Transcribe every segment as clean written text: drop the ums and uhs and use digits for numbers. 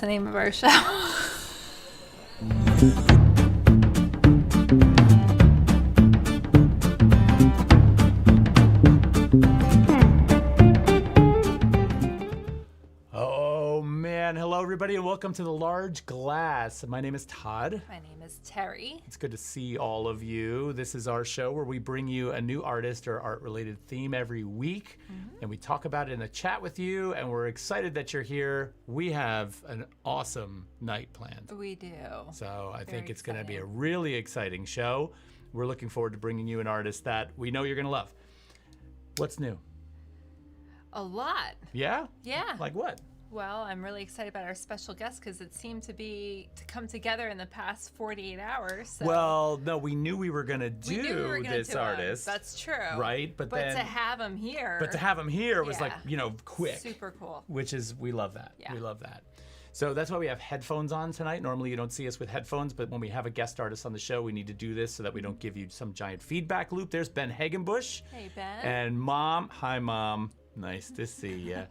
the name of our show. Oh man, hello everybody and welcome to The Large Glass. My name is Todd. My name is Terri. It's good to see all of you. This is our show where we bring you a new artist or art-related theme every week, and we talk about it in a chat with you, and we're excited that you're here. We have an awesome night planned. We do. So I think Very it's going to be a exciting. really exciting show. We're looking forward to bringing you an artist that we know you're going to love. What's new? A lot. Yeah? Yeah. Like what? Well, I'm really excited about our special guest because it seemed to come together in the past 48 hours. So Well, no, we knew we were going to we knew we were do gonna this do him. artist. That's true. Right? But But then to have him here. But to have him here was Yeah. like, quick. Super cool. Which is, we love that. Yeah. We love that. So that's why we have headphones on tonight. Normally you don't see us with headphones, but when we have a guest artist on the show, we need to do this so that we don't give you some giant feedback loop. There's Ben Hagenbush. Hey, Ben. And Mom. Hi, Mom. Nice to see you.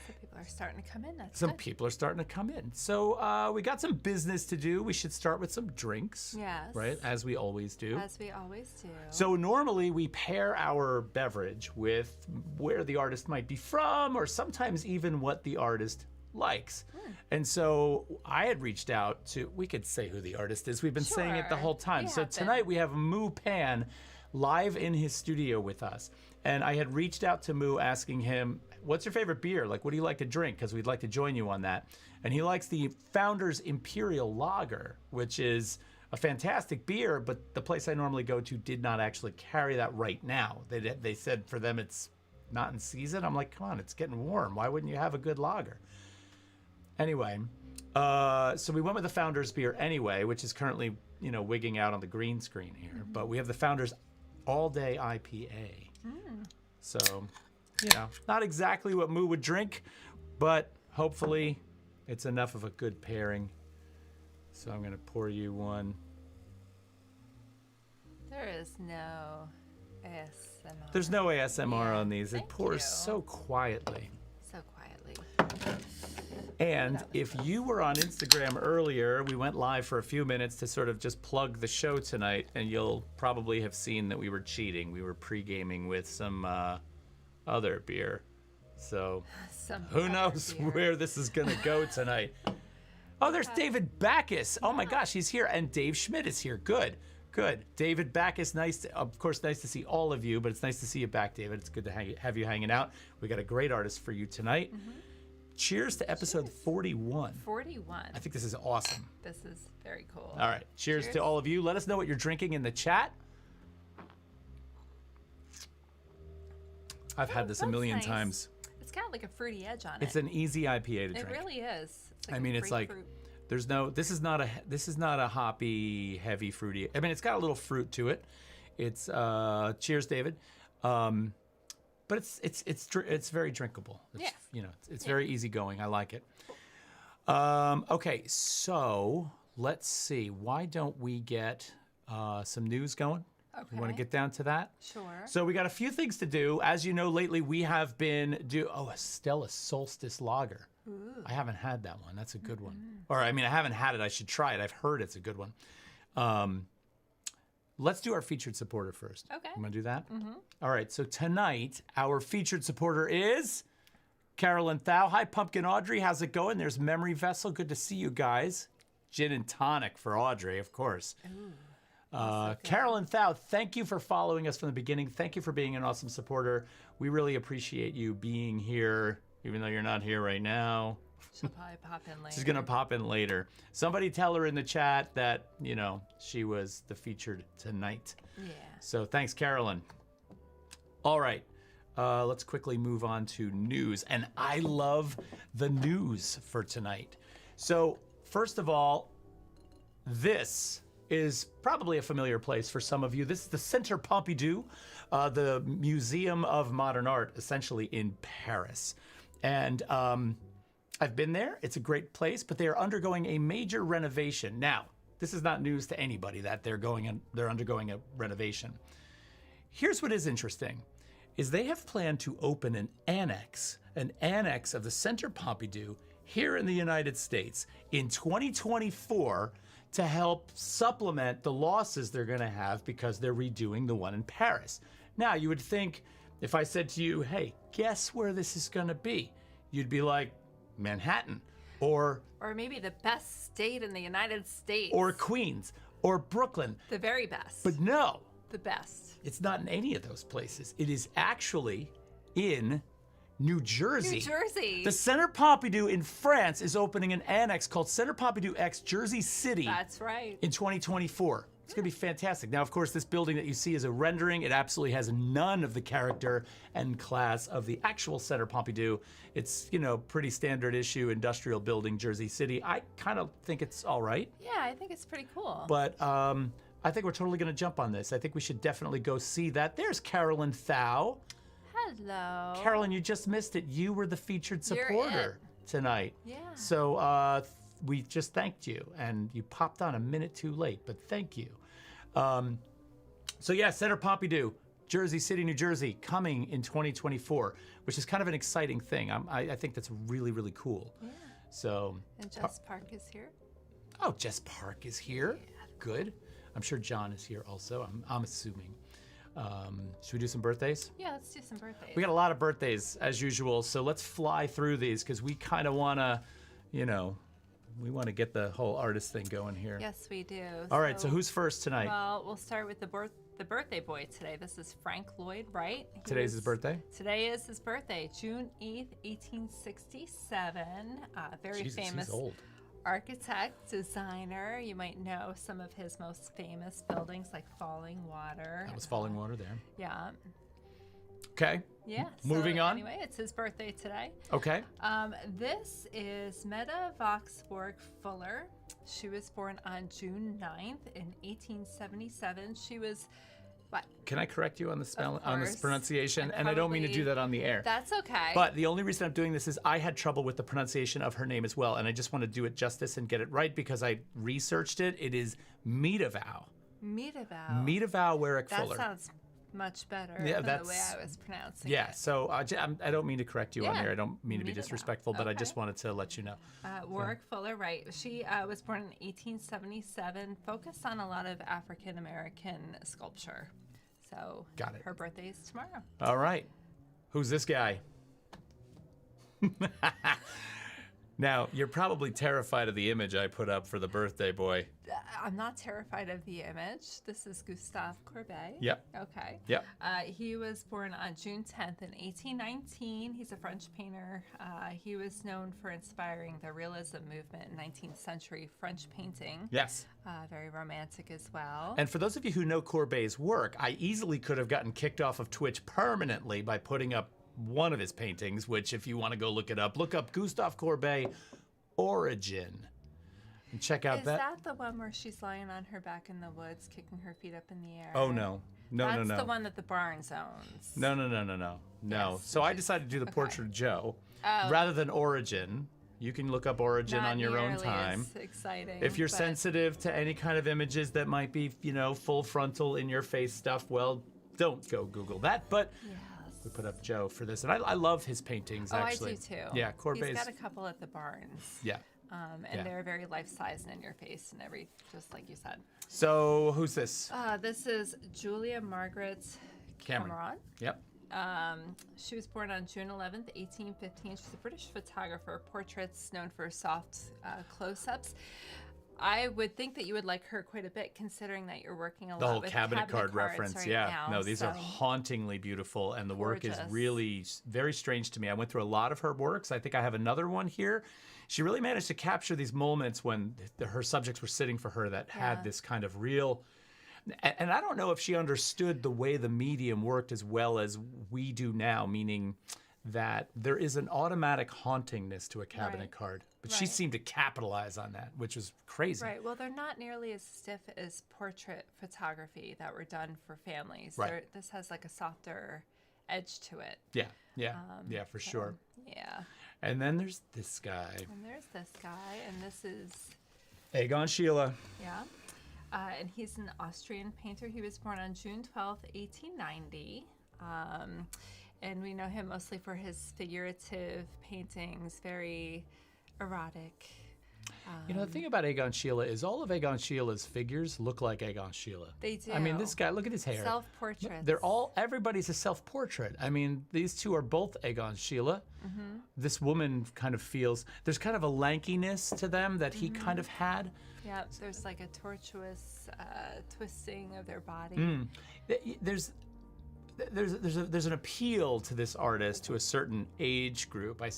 People are starting to come in. That's Some good. people are starting to come in. So we got some business to do. We should start with some drinks. Yes. Right? As we always do. As we always do. So normally we pair our beverage with where the artist might be from, or sometimes even what the artist likes. And so I had reached out to, we could say who the artist is. We've been saying it the Sure. whole time. We So have been. tonight we have Mupan live in his studio with us. And I had reached out to Moo asking him, what's your favorite beer? Like, what do you like to drink? Because we'd like to join you on that. And he likes the Founders Imperial Lager, which is a fantastic beer, but the place I normally go to did not actually carry that right now. They said for them it's not in season. I'm like, come on, it's getting warm. Why wouldn't you have a good lager? Anyway, so we went with the Founders beer anyway, which is currently, wigging out on the green screen here. But we have the Founders All Day IPA. So, not exactly what Moo would drink, but hopefully it's enough of a good pairing. So I'm going to pour you one. There is no ASMR. There's no ASMR Yeah, on these. It thank pours you. so quietly. So quietly. And if you were on Instagram earlier, we went live for a few minutes to sort of just plug the show tonight, and you'll probably have seen that we were cheating. We were pre-gaming with some other beer. So Some who other knows beer. where this is going to go tonight. Oh, there's David Backus. Oh my gosh, he's here. And Dave Schmidt is here. Good. David Backus, of course, nice to see all of you, but it's nice to see you back, David. It's good to have you hanging out. We got a great artist for you tonight. Cheers to episode 41. 41. I think this is awesome. This is very cool. All right. Cheers to all of you. Let us know what you're drinking in the chat. I've had this a that's million nice. times. It's got like a fruity edge on it. It's an easy IPA to It drink. really is. It's like I a mean, it's like grapefruit. this is not a hoppy, heavy, fruity. I mean, it's got a little fruit to it. It's cheers, David. But it's very drinkable. It's, it's very easygoing. I like it. Okay, so let's see. Why don't we get some news going? Okay. You want to get down to that? Sure. So we got a few things to do. As you know, lately we have been a Stella Solstice Lager. Ooh. I haven't had that one. That's a good one. Or I mean, I haven't had it. I should try it. I've heard it's a good one. Let's do our featured supporter first. Okay. You want to do that? All right. So tonight, our featured supporter is Carolyn Thau. Hi, Pumpkin Audrey. How's it going? There's Memory Vessel. Good to see you guys. Gin and tonic for Audrey, of course. Carolyn Thau, thank you for following us from the beginning. Thank you for being an awesome supporter. We really appreciate you being here, even though you're not here right now. She'll probably pop in later. She's going to pop in later. Somebody tell her in the chat that, she was the featured tonight. Yeah. So thanks, Carolyn. All right. Let's quickly move on to news. And I love the news for tonight. So first of all, this is probably a familiar place for some of you. This is the Centre Pompidou, the Museum of Modern Art, essentially in Paris. And I've been there. It's a great place, but they are undergoing a major renovation. Now, this is not news to anybody that they're undergoing a renovation. Here's what is interesting, is they have planned to open an annex of the Centre Pompidou here in the United States in 2024 to help supplement the losses they're going to have because they're redoing the one in Paris. Now, you would think if I said to you, hey, guess where this is going to be? You'd be like, Manhattan, or maybe the best state in the United States. Or Queens, or Brooklyn. The very best. But no. The best. It's not in any of those places. It is actually in New Jersey. New Jersey. The Centre Pompidou in France is opening an annex called Centre Pompidou X Jersey City. That's right. In 2024. It's going to be fantastic. Now, of course, this building that you see is a rendering. It absolutely has none of the character and class of the actual Centre Pompidou. It's, pretty standard issue industrial building, Jersey City. I kind of think it's all right. Yeah, I think it's pretty cool. But I think we're totally going to jump on this. I think we should definitely go see that. There's Carolyn Thau. Hello. Carolyn, you just missed it. You were the featured supporter tonight. Yeah. So we just thanked you, and you popped on a minute too late, but thank you. So yeah, Centre Pompidou, Jersey City, New Jersey, coming in 2024, which is kind of an exciting thing. I think that's really, really cool. Yeah. So. And Jess Park is here. Oh, Jess Park is here. Yeah. Good. I'm sure John is here also. I'm assuming. Should we do some birthdays? Yeah, let's do some birthdays. We got a lot of birthdays as usual, so let's fly through these because we kind of want to, we want to get the whole artist thing going here. Yes, we do. All right, so who's first tonight? Well, we'll start with the birthday boy today. This is Frank Lloyd Wright. Today's his birthday? Today is his birthday, June 8th, 1867. Very Jesus, famous he's old. Architect, designer. You might know some of his most famous buildings like Falling Water. That was Falling Water there. Yeah. Okay. Yeah. Moving on. Anyway, it's his birthday today. Okay. This is Meta Voxborg Fuller. She was born on June 9th in 1877. She was what? Can I correct you on the spelling, on this pronunciation? And I don't mean to do that on the air. That's okay. But the only reason I'm doing this is I had trouble with the pronunciation of her name as well, and I just want to do it justice and get it right because I researched it. It is Medavow. Medavow Werrick Fuller. That sounds much better than the way I was pronouncing it. Yeah, so I don't mean to correct you on here. I don't mean to be disrespectful, but I just wanted to let you know. Warwick Fuller, right. She was born in 1877, focused on a lot of African-American sculpture. So got it. Her birthday is tomorrow. All right. Who's this guy? Now, you're probably terrified of the image I put up for the birthday boy. I'm not terrified of the image. This is Gustave Courbet. Yep. Okay. Yep. He was born on June 10th in 1819. He's a French painter. He was known for inspiring the realism movement in 19th century French painting. Yes. Very romantic as well. And for those of you who know Courbet's work, I easily could have gotten kicked off of Twitch permanently by putting up one of his paintings, which if you want to go look it up, look up Gustave Courbet Origin. And check out that. Is that the one where she's lying on her back in the woods, kicking her feet up in the air? Oh, no. No. That's the one that the Barnes owns. No. Yes, So I decided to do the portrait of Joe. Rather than Origin. You can look up Origin on your own time. As exciting. If you're sensitive to any kind of images that might be, full frontal in your face stuff, well, don't go Google that. But we put up Joe for this. And I love his paintings, actually. I do too. Yeah, Courbet's. He's got a couple at the Barnes. Yeah. And they're very life-size and in your face and just like you said. So who's this? This is Julia Margaret Cameron. Yep. She was born on June 11th, 1815. She's a British photographer, portraits known for soft close-ups. I would think that you would like her quite a bit, considering that you're working a lot with cabinet card reference. Right yeah, now, no, these are hauntingly beautiful, and the work is really very strange to me. I went through a lot of her works. I think I have another one here. She really managed to capture these moments when her subjects were sitting for her that had this kind of real. And I don't know if she understood the way the medium worked as well as we do now, meaning that there is an automatic hauntingness to a cabinet card. But she seemed to capitalize on that, which was crazy. Right. Well, they're not nearly as stiff as portrait photography that were done for families. Right. This has like a softer edge to it. Yeah, for sure. Yeah. And then there's this guy. And there's this guy, and this is... Egon Schiele. Yeah. And he's an Austrian painter. He was born on June 12th, 1890. And we know him mostly for his figurative paintings, very erotic. You know, the thing about Egon Schiele is all of Egon Schiele's figures look like Egon Schiele. They do. I mean, this guy, look at his hair. Self-portraits. Everybody's a self-portrait. I mean, these two are both Egon Schiele. This woman kind of feels, there's kind of a lankiness to them that he kind of had. Yeah, there's like a tortuous twisting of their body. There's an appeal to this artist to a certain age group. I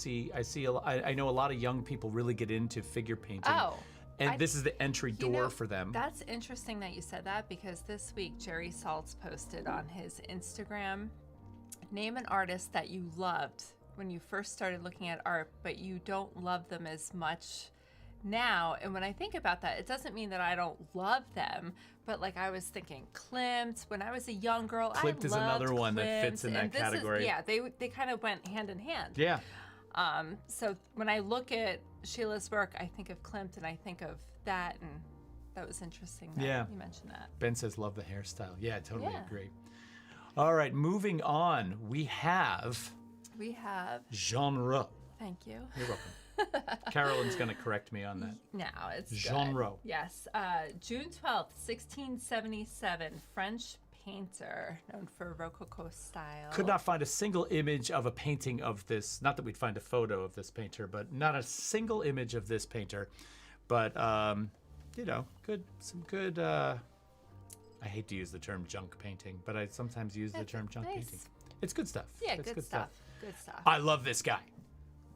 know a lot of young people really get into figure painting. Oh. And this is the entry door for them. That's interesting that you said that, because this week Jerry Saltz posted on his Instagram, name an artist that you loved when you first started looking at art, but you don't love them as much now. And when I think about that, it doesn't mean that I don't love them, but like I was thinking Klimt when I was a young girl. Klimt is another one that fits in that category. They kind of went hand in hand. Yeah. So when I look at Sheila's work, I think of Klimt and I think of that, and that was interesting that you mentioned that. Ben says love the hairstyle. Yeah, I totally agree. All right, moving on. We have genre. Thank you. You're welcome. Carolyn's going to correct me on that. No, it's genre. Good. Yes. June 12th, 1677, French painter known for Rococo style. Could not find a single image of a painting of this. Not that we'd find a photo of this painter, but not a single image of this painter. But, you know, some good, I hate to use the term junk painting, but I sometimes use the term junk painting. It's good stuff. Yeah, it's good stuff. Good stuff. I love this guy.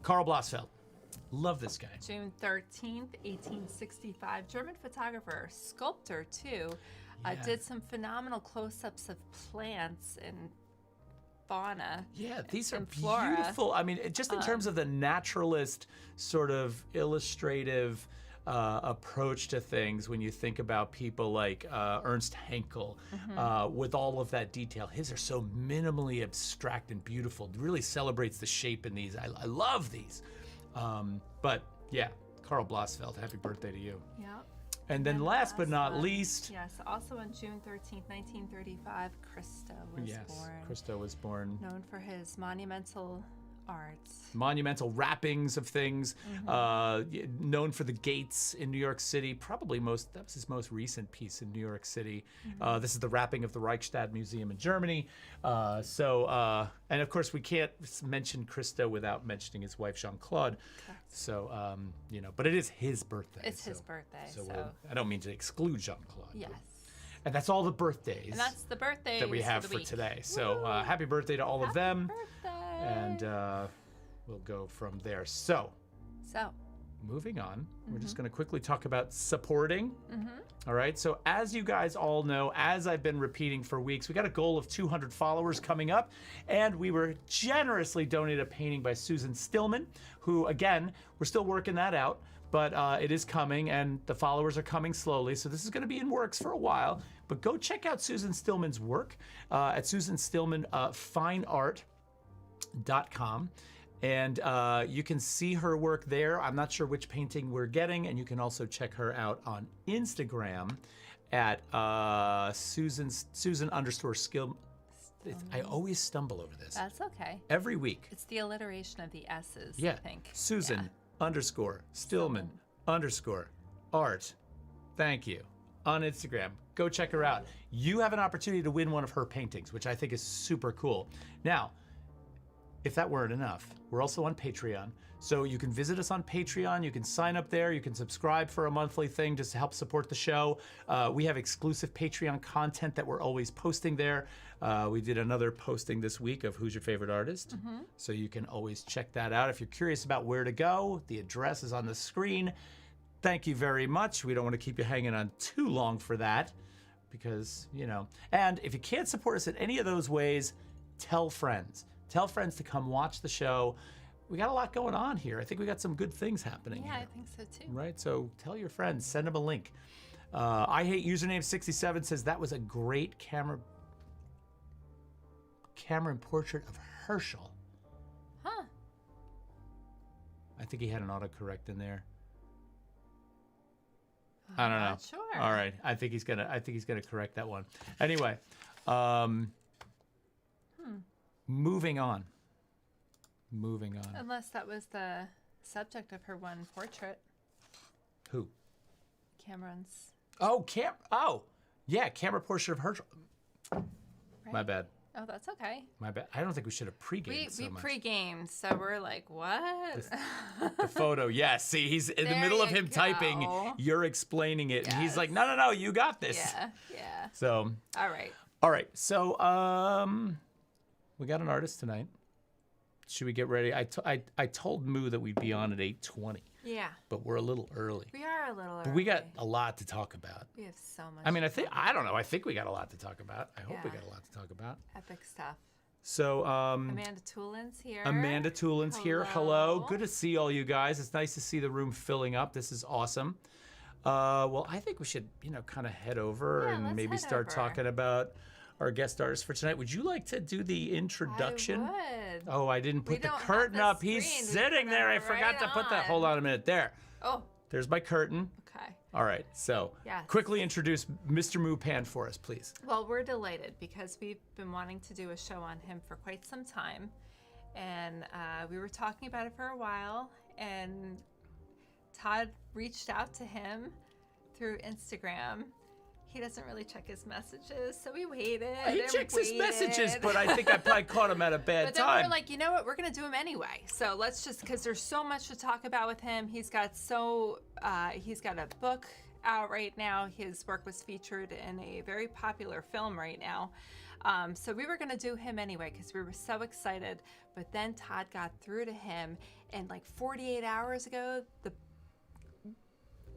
Karl Blasfeld. Love this guy. June 13th, 1865. German photographer, sculptor too. Did some phenomenal close-ups of plants and fauna. Yeah, these are flora. beautiful. I mean, just in terms of the naturalist sort of illustrative approach to things, when you think about people like Ernst Haenkel, with all of that detail, his are so minimally abstract and beautiful. It really celebrates the shape in these. I love these. But yeah, Karl Blasfeld, happy birthday to you. Yeah. And then last but not least. Yes, also on June 13th, 1935, Christo was born. Christo was born. Known for his monumental arts. Monumental wrappings of things. Known for the gates in New York City. That was his most recent piece in New York City. This is the wrapping of the Reichstag Museum in Germany. And of course we can't mention Christo without mentioning his wife Jean-Claude. So, but it is his birthday. It's his birthday. So I don't mean to exclude Jean-Claude. Yes. And that's all the birthdays. And that's the birthdays that we have for today. So happy birthday to all of them. And we'll go from there. So moving on, we're just going to quickly talk about supporting. All right. So as you guys all know, as I've been repeating for weeks, we got a goal of 200 followers coming up, and we were generously donated a painting by Susan Stillman, who, again, we're still working that out, but it is coming, and the followers are coming slowly. So this is going to be in works for a while. But go check out Susan Stillman's work at Susan Stillman fineart.com. And you can see her work there. I'm not sure which painting we're getting. And you can also check her out on Instagram at Susan_Skill. I always stumble over this. That's okay. Every week. It's the alliteration of the S's, I think. Susan_Stillman_art. Thank you. On Instagram. Go check her out. You have an opportunity to win one of her paintings, which I think is super cool. Now, if that weren't enough, we're also on Patreon. So you can visit us on Patreon. You can sign up there. You can subscribe for a monthly thing just to help support the show. We have exclusive Patreon content that we're always posting there. We did another posting this week of Who's Your Favorite Artist. So you can always check that out. If you're curious about where to go, the address is on the screen. Thank you very much. We don't want to keep you hanging on too long for that because, and if you can't support us in any of those ways, tell friends. Tell friends to come watch the show. We got a lot going on here. I think we got some good things happening here. I think so too. Right? So tell your friends, send them a link. I Hate Username 67 says that was a great camera and portrait of Herschel. Huh. I think he had an autocorrect in there. I don't know. Not sure. All right. I think he's gonna correct that one. Anyway. Moving on. Unless that was the Subject of her one portrait. Who? Cameron's. Oh, yeah, camera portrait of her. Right? My bad. Oh, that's okay. My bad. I don't think we should have pre-gamed so we much. pre-gamed, so we're like, what? The photo, yes. See, he's in the middle of him typing. You're explaining it, and he's like, no, you got this. Yeah. So. All right. So, we got an artist tonight. Should we get ready? I told Moo that we'd be on at 8:20. Yeah. But we're a little early. We are a little early. But we got a lot to talk about. We have so much. I mean, I don't know. I think we got a lot to talk about. I hope we got a lot to talk about. Epic stuff. So, Amanda Toolin's here. Amanda Toolin's here. Hello. Good to see all you guys. It's nice to see the room filling up. This is awesome. Well, I think we should, kind of head over and maybe start talking about our guest artist for tonight. Would you like to do the introduction? I would. Oh, I didn't put the curtain up. He's sitting there. I forgot to put that. Hold on a minute. There. Oh. There's my curtain. Okay. All right. So quickly introduce Mr. Mupan for us, please. Well, we're delighted because we've been wanting to do a show on him for quite some time. And we were talking about it for a while. And Todd reached out to him through Instagram. He doesn't really check his messages, so we waited. He checks his messages, but I think I probably caught him at a bad time. But then we're like, you know what? We're going to do him anyway. So let's just, because there's so much to talk about with him. He's got a book out right now. His work was featured in a very popular film right now. So we were going to do him anyway because we were so excited. But then Todd got through to him, and like 48 hours ago,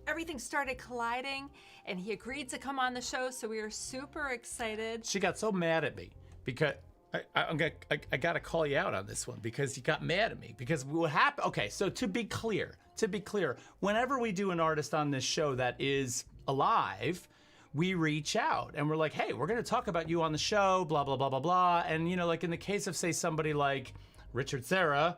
everything started colliding, and he agreed to come on the show, so we were super excited. She got so mad at me because I got to call you out on this one because you got mad at me because what happened. Okay, so to be clear, whenever we do an artist on this show that is alive, we reach out and we're like, hey, we're going to talk about you on the show, blah, blah, blah, blah, blah. And, like in the case of, say, somebody like Richard Serra,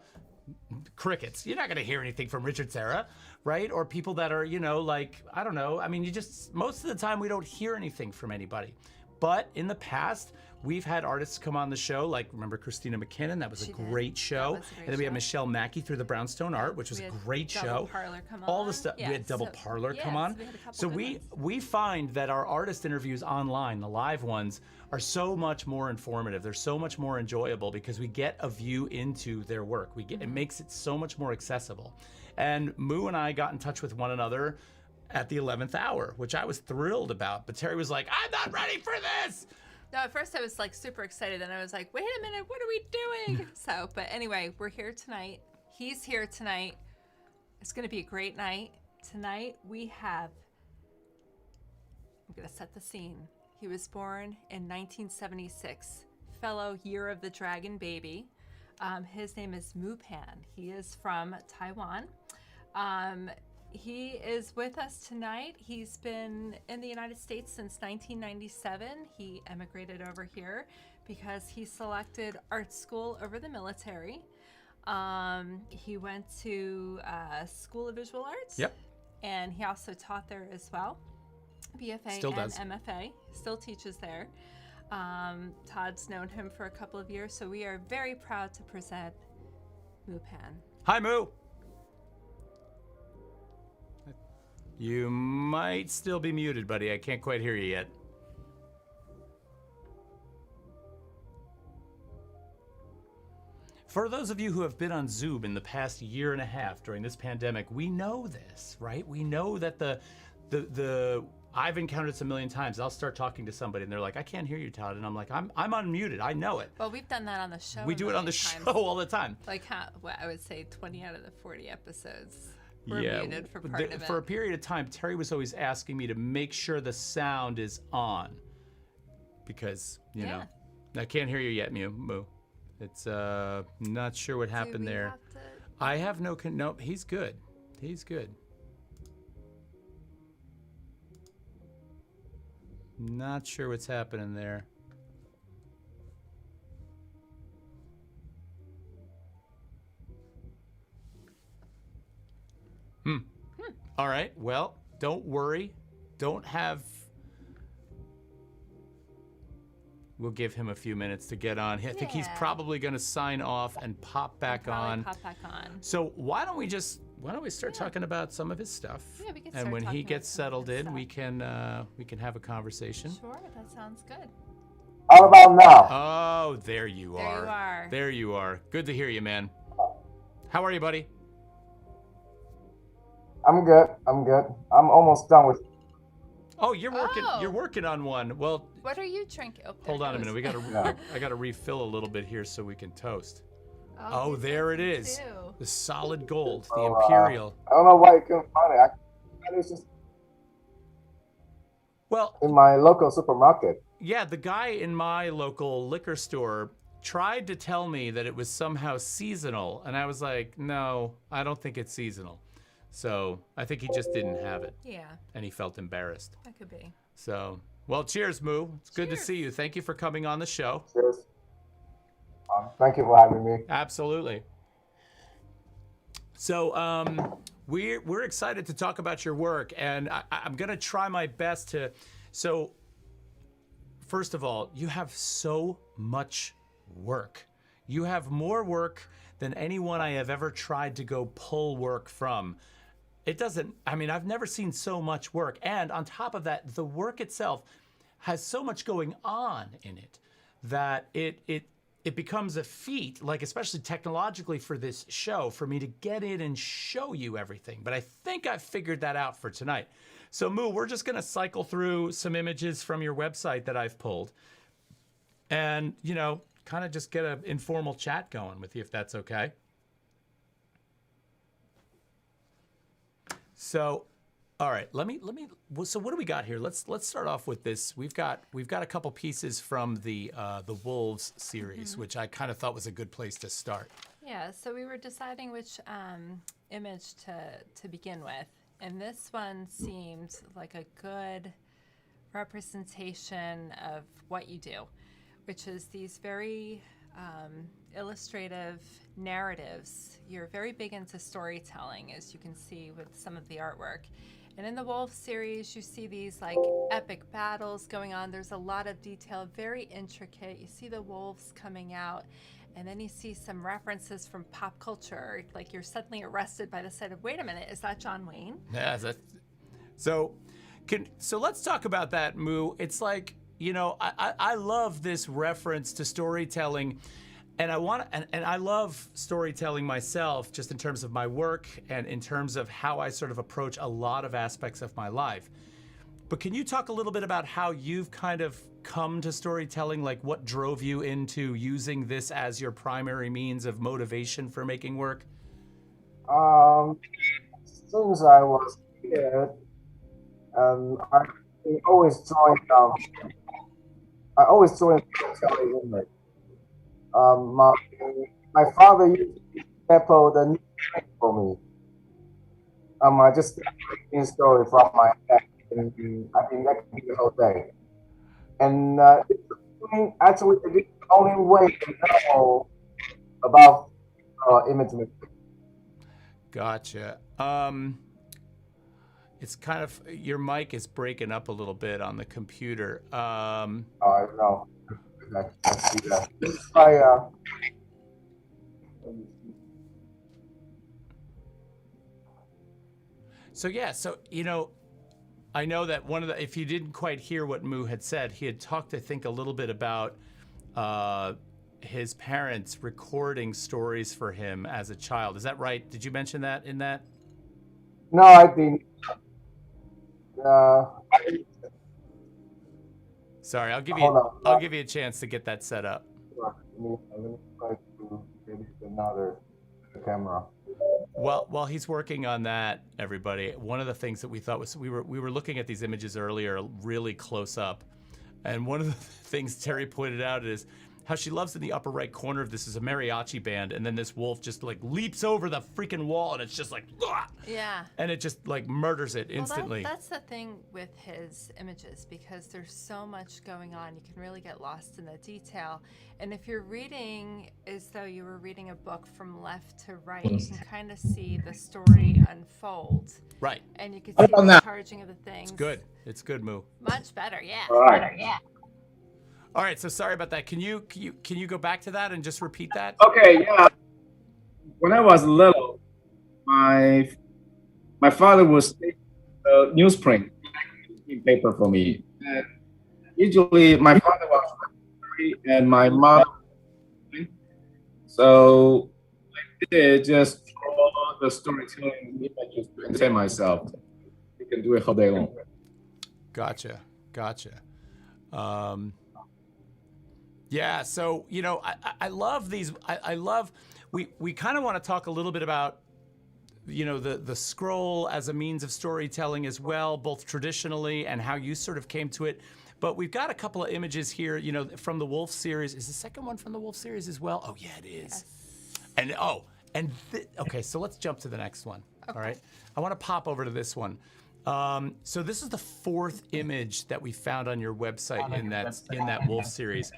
crickets. You're not going to hear anything from Richard Serra, right? Or people that are, like, I don't know. I mean, most of the time we don't hear anything from anybody. But in the past, we've had artists come on the show, like, remember Christina McKinnon? That was a great show. And then we had Michelle Mackey through the Brownstone Art, which was a great show. Parlor come on. All the stuff. Yeah, we had Double Parlor come on. So we find that our artist interviews online, the live ones, are so much more informative. They're so much more enjoyable because we get a view into their work. It makes it so much more accessible. And Moo and I got in touch with one another at the 11th hour, which I was thrilled about. But Terri was like, I'm not ready for this. No, at first I was like super excited, and I was like, wait a minute, what are we doing? But anyway, we're here tonight. He's here tonight. It's going to be a great night. Tonight we have, I'm going to set the scene. He was born in 1976, fellow Year of the Dragon baby. His name is Mupan. He is from Taiwan. He is with us tonight. He's been in the United States since 1997. He emigrated over here because he selected art school over the military. He went to School of Visual Arts. Yep. And he also taught there as well. BFA Still and does. MFA. Still teaches there. Todd's known him for a couple of years, so we are very proud to present Mupan. Hi, Moo. You might still be muted, buddy. I can't quite hear you yet. For those of you who have been on Zoom in the past year and a half during this pandemic, we know this, right? We know that the I've encountered this a million times. I'll start talking to somebody and they're like, I can't hear you, Todd. And I'm like, I'm unmuted. I know it. Well, we've done that on the show. We do it on the show all the time. Like I would say 20 out of the 40 episodes were muted for part of it. For a period of time, Terri was always asking me to make sure the sound is on. Because, you know, I can't hear you yet, Moo. It's not sure what happened there. I have nope, he's good. He's good. Not sure what's happening there. All right. Well, don't worry. Don't have we'll give him a few minutes to get on. I think he's probably going to sign off and pop back on. So why don't we start talking about some of his stuff? Yeah, we can and start when he talking gets about some of settled his in, stuff. we can have a conversation. Sure, that sounds good. How about now? Oh, there you There are. you are. There you are. Good to hear you, man. How are you, buddy? I'm good. I'm almost done with. Oh, you're working. Oh. You're working on one. Well, What are you drinking? Oh, there hold on a it minute. goes. I got to refill a little bit here so we can toast. Oh, Oh, he's there it got some is. too. The solid gold, the So, imperial. I don't know why you couldn't find it. It's just Well, in my local supermarket. yeah, the guy in my local liquor store tried to tell me that it was somehow seasonal, and I was like, no, I don't think it's seasonal. So I think he just didn't have it, Yeah, and he felt embarrassed. that could be. So, well, cheers, Moo. It's good to Cheers. see you. Thank you for coming on the show. Cheers. Thank you for having me. Absolutely. So we're excited to talk about your work, and I'm going to try my best to. So first of all, you have so much work. You have more work than anyone I have ever tried to go pull work from. It doesn't. I mean, I've never seen so much work, and on top of that, the work itself has so much going on in it that it becomes a feat, like especially technologically for this show, for me to get in and show you everything. But I think I've figured that out for tonight. So Moo, we're just gonna cycle through some images from your website that I've pulled and, kind of just get an informal chat going with you, if that's okay. So, all right, so what do we got here? Let's start off with this. We've got a couple pieces from the Wolves series, which I kind of thought was a good place to start. Yeah, so we were deciding which image to begin with, and this one seemed like a good representation of what you do, which is these very illustrative narratives. You're very big into storytelling, as you can see with some of the artwork. And in the Wolf series, you see these like epic battles going on. There's a lot of detail, very intricate. You see the wolves coming out, and then you see some references from pop culture. Like you're suddenly arrested by the sight of, wait a minute, is that John Wayne? Yeah, so let's talk about that, Moo. It's like, I love this reference to storytelling. And I love storytelling myself, just in terms of my work and in terms of how I sort of approach a lot of aspects of my life. But can you talk a little bit about how you've kind of come to storytelling, like what drove you into using this as your primary means of motivation for making work? Since I was a kid, I always joined. I always joined storytelling. My father used to sample the new drink for me. I just in story from my head, and I've been making the whole day. And actually, it's the only way to know about image making. Gotcha. It's kind of, your mic is breaking up a little bit on the computer. I know. I see that. I know that if you didn't quite hear what Moo had said, he had talked, I think, a little bit about his parents recording stories for him as a child. Is that right? Did you mention that in that? No, I didn't. Sorry, I'll give you a chance to get that set up. Let me try to get another camera. Well, while he's working on that, everybody, one of the things that we thought was we were looking at these images earlier, really close up, and one of the things Terri pointed out is how she loves in the upper right corner of this is a mariachi band, and then this wolf just like leaps over the freaking wall, and it's just like, ah! Yeah. And it just like murders it instantly. Well, that's the thing with his images, because there's so much going on. You can really get lost in the detail. And if you're reading as though you were reading a book from left to right, you can kind of see the story unfold. Right. And you can see the charging of the things. It's good. It's good, Moo. Much better, yeah. All right. All right, so sorry about that. Can you go back to that and just repeat that? Okay, yeah. When I was little, my father was taking newsprint paper for me. And usually, my father was and my mom. So I did just draw the storytelling images to entertain myself. You can do it all day long. Gotcha. Yeah, so I love these. I love. We kind of want to talk a little bit about the scroll as a means of storytelling as well, both traditionally and how you sort of came to it. But we've got a couple of images here, from the Wolf series. Is the second one from the Wolf series as well? Oh yeah, it is. Yes. Okay, so let's jump to the next one. Okay. All right, I want to pop over to this one. So this is the fourth image that we found on your website in that Wolf series.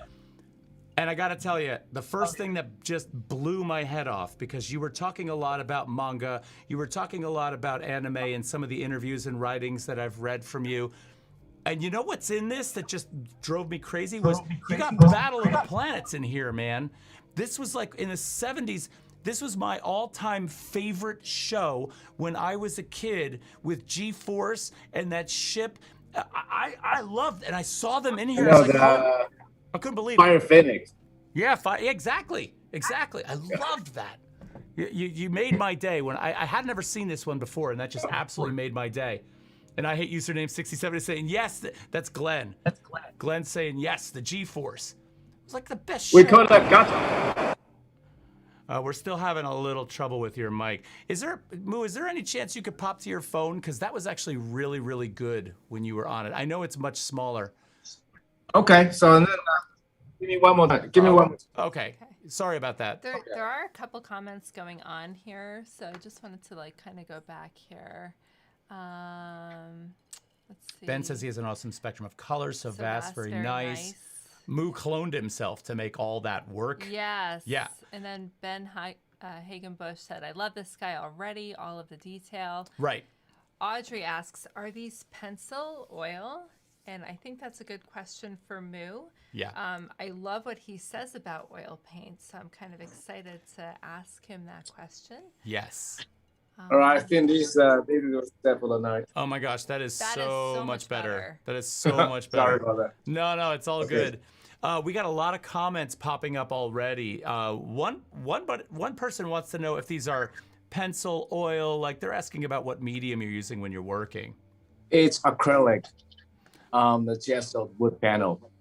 And I got to tell you, the first thing that just blew my head off, because you were talking a lot about manga, you were talking a lot about anime in some of the interviews and writings that I've read from you. And you know what's in this that just drove me crazy was you got Battle of the Planets in here, man. This was like in the 70s. This was my all-time favorite show when I was a kid with G-Force and that ship. I loved, and I saw them in here. I couldn't believe it. Fire Phoenix. Yeah, exactly. I loved that. You made my day when I had never seen this one before, and that just absolutely made my day. And I hate username 67 is saying yes. That's Glenn. Glenn's saying yes. The G-Force. It was like the best show. We call that gotcha. We're still having a little trouble with your mic. Is there any chance you could pop to your phone? Because that was actually really, really good when you were on it. I know it's much smaller. Okay, so then give me one more time. Give me one more time. Okay. Sorry about that. There are a couple comments going on here, so I just wanted to kind of go back here. Let's see. Ben says he has an awesome spectrum of colors, so vast, very nice. Moo cloned himself to make all that work. Yes. Yeah. And then Ben Hagenbush said, I love this guy already, all of the detail. Right. Audrey asks, are these pencil oil? And I think that's a good question for Moo. Yeah. I love what he says about oil paint, so I'm kind of excited to ask him that question. Yes. All right, I think this was step for the night. Oh my gosh, that is so much better. That is so much Sorry better. about that. No, it's all good. We got a lot of comments popping up already. One person wants to know if these are pencil, oil, like they're asking about what medium you're using when you're working. It's acrylic. The gesso wood panel.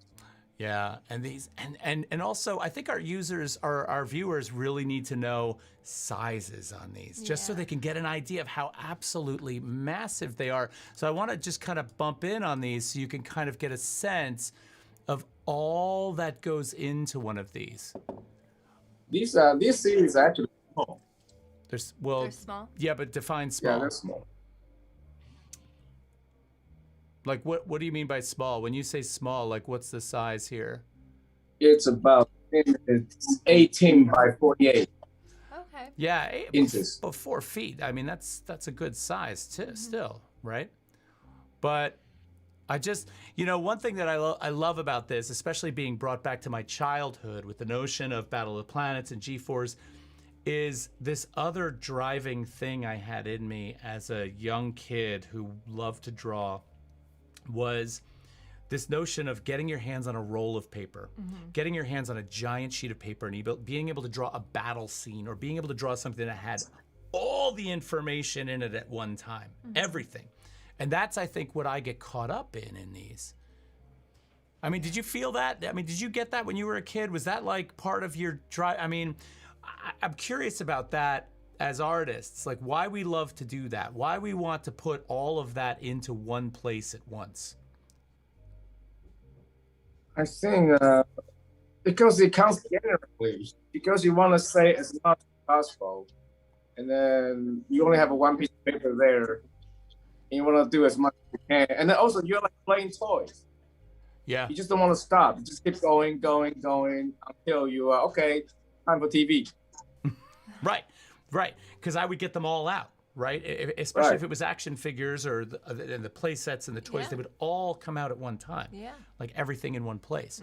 Yeah, and these and also I think our users, our viewers really need to know sizes on these, just so they can get an idea of how absolutely massive they are. So I want to just kind of bump in on these so you can kind of get a sense of all that goes into one of these. This series are actually small. They're small? Yeah, but define small. Yeah, they're small. Like what do you mean by small? When you say small, like what's the size here? It's about 18 by 48. Okay. Yeah, inches. 4 feet. I mean, that's a good size too, still, right? But I just, one thing that I love about this, especially being brought back to my childhood with the notion of Battle of the Planets and G-Force, is this other driving thing I had in me as a young kid who loved to draw, was this notion of getting your hands on a roll of paper, getting your hands on a giant sheet of paper, and being able to draw a battle scene, or being able to draw something that had all the information in it at one time, everything. And that's, I think, what I get caught up in these. I mean, did you feel that? I mean, did you get that when you were a kid? Was that like part of your drive? I mean, I'm curious about that as artists, like why we love to do that, why we want to put all of that into one place at once. I think because it counts generally, because you want to say as much as possible, and then you only have one piece of paper there, and you want to do as much as you can, and then also you're like playing toys. Yeah. You just don't want to stop. You just keep going until you are okay. Time for TV. Right, because I would get them all out, right? Especially if it was action figures or the play sets and the toys, they would all come out at one time. Yeah. Like everything in one place.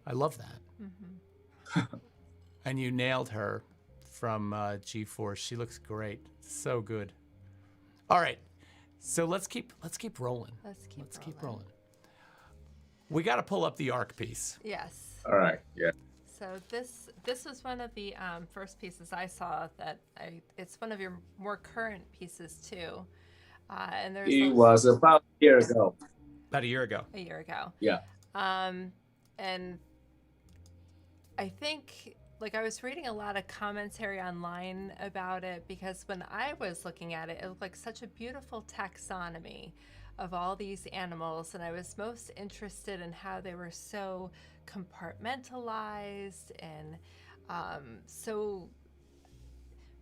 I love that. And you nailed her from G-Force. She looks great. So good. All right. So let's keep rolling. Let's keep rolling. We got to pull up the arc piece. Yes. All right. Yeah. So this was one of the first pieces I saw it's one of your more current pieces too. And there's It was about a year ago. About a year ago. a year ago. Yeah. And I think, like, I was reading a lot of commentary online about it because when I was looking at it, it looked like such a beautiful taxonomy of all these animals, and I was most interested in how they were so compartmentalized and so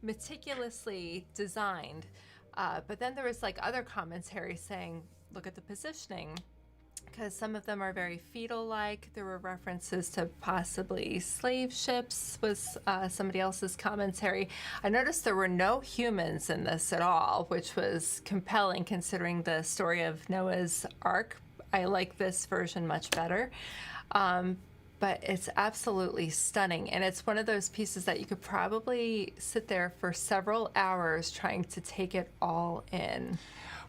meticulously designed. But then there was like other commentary saying, look at the positioning, because some of them are very fetal-like. There were references to possibly slave ships, was somebody else's commentary. I noticed there were no humans in this at all, which was compelling considering the story of Noah's Ark. I like this version much better. But it's absolutely stunning. And it's one of those pieces that you could probably sit there for several hours trying to take it all in.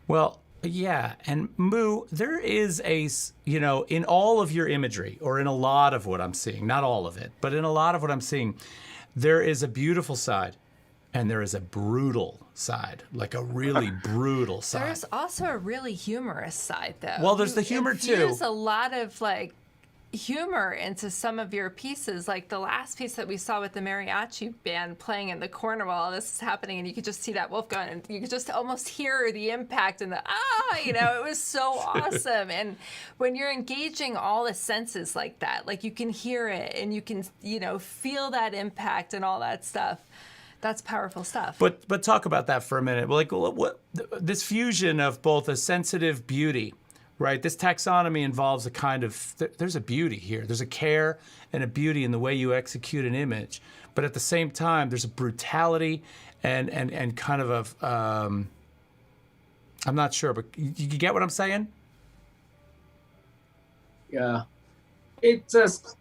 Well, yeah, and Moo, there is in all of your imagery, or in a lot of what I'm seeing, not all of it, but in a lot of what I'm seeing, there is a beautiful side and there is a brutal side, like a really brutal side. There's also a really humorous side, though. Well, there's the humor, too. There's a lot of, like, humor into some of your pieces, like the last piece that we saw with the mariachi band playing in the corner while this is happening, and you could just see that wolf gun, and you could just almost hear the impact and it was so awesome. And when you're engaging all the senses like that, like you can hear it and you can feel that impact and all that stuff. That's powerful stuff. But talk about that for a minute. Like what this fusion of both a sensitive beauty. Right, this taxonomy involves a kind of, there's a beauty here. There's a care and a beauty in the way you execute an image. But at the same time, there's a brutality and kind of a, I'm not sure, but you get what I'm saying? Yeah. It just,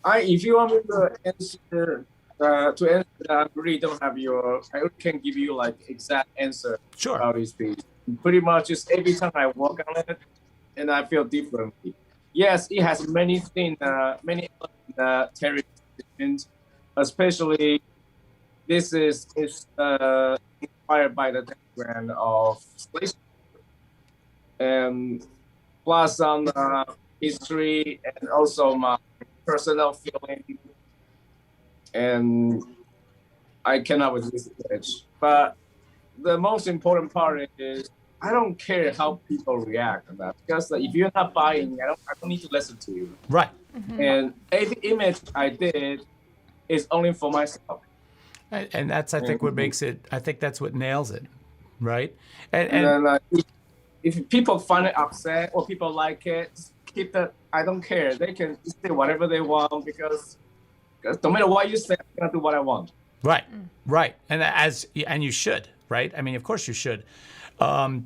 if you want me to answer, I really don't have I can give you like exact answer Sure. about this piece. Pretty much just every time I work on it, and I feel differently. Yes, it has many things, many elements Terri mentioned, especially this is inspired by the diagram of slavery, and plus some history and also my personal feeling, and I came up with this image. But the most important part is I don't care how people react to that, because if you're not buying, I don't need to listen to you. Right. Mm-hmm. And every image I did is only for myself. And that's, I think, what makes it, I think that's what nails it, right? And then, if people find it upset or people like it, just keep that. I don't care. They can say whatever they want, because no matter what you say, I'm going to do what I want. Right, right. And you should, right? I mean, of course you should.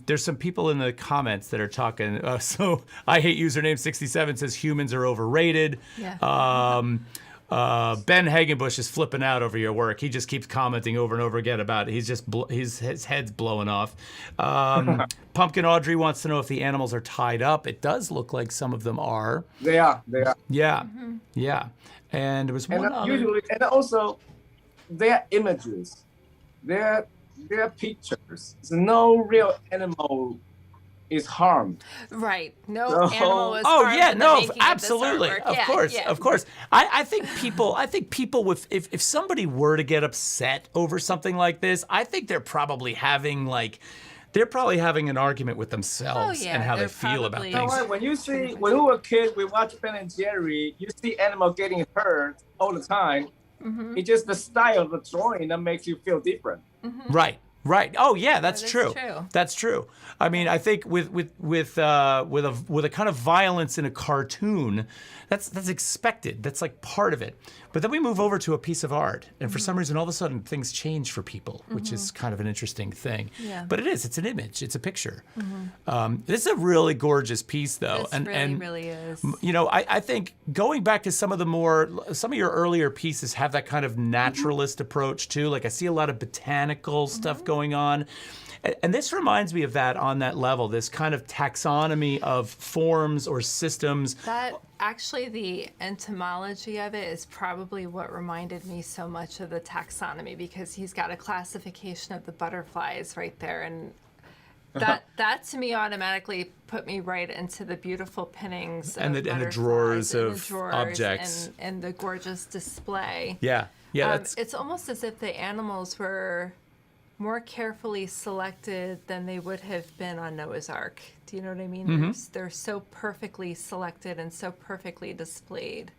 There's some people in the comments that are talking. So I hate username 67 says humans are overrated. Yeah. Ben Hagenbush is flipping out over your work. He just keeps commenting over and over again about it. He's just his head's blowing off. Pumpkin Audrey wants to know if the animals are tied up. It does look like some of them are. They are. Yeah, yeah. And there was one other. Usually, and also, they're images. They're pictures. So no real animal is harmed. Right. No So- animal was Oh harmed yeah, in the no, making of this absolutely, artwork. of Yeah, course, yeah. of course. I think people with if somebody were to get upset over something like this, I think they're probably having an argument with themselves Oh, yeah, and how they they're feel about probably- things. No, when we were kids, we watched Ben and Jerry. You see animal getting hurt all the time. Mm-hmm. It's just the style of the drawing that makes you feel different. Right, Right. Oh yeah, that's That is true. true. That's true. I mean, I think with a kind of violence in a cartoon, that's expected. That's like part of it. But then we move over to a piece of art, and for some reason, all of a sudden, things change for people, which is kind of an interesting thing. Yeah. But it is. It's an image. It's a picture. This is a really gorgeous piece, though. This really is. You know, I think going back to some of your earlier pieces have that kind of naturalist approach too. Like I see a lot of botanical stuff going on. And this reminds me of that on that level, this kind of taxonomy of forms or systems. That actually, the entomology of it is probably what reminded me so much of the taxonomy, because he's got a classification of the butterflies right there, and that to me automatically put me right into the beautiful pinnings And of the butterflies drawers and of the drawers objects. and the gorgeous display. Yeah. That's It's almost as if the animals were more carefully selected than they would have been on Noah's Ark. Do you know what I mean? They're so perfectly selected and so perfectly displayed.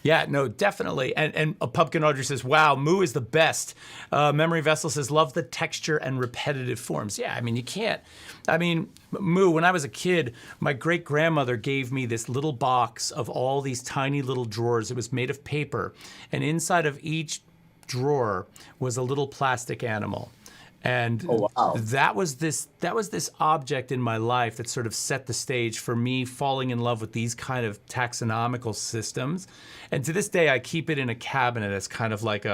Yeah, no, definitely. And a Pumpkin Audrey says, wow, Moo is the best. Memory Vessel says, love the texture and repetitive forms. Yeah, I mean, you can't. I mean, Moo, when I was a kid, my great-grandmother gave me this little box of all these tiny little drawers. It was made of paper. And inside of each drawer was a little plastic animal. And that was this object in my life that sort of set the stage for me falling in love with these kind of taxonomical systems. And to this day, I keep it in a cabinet as kind of like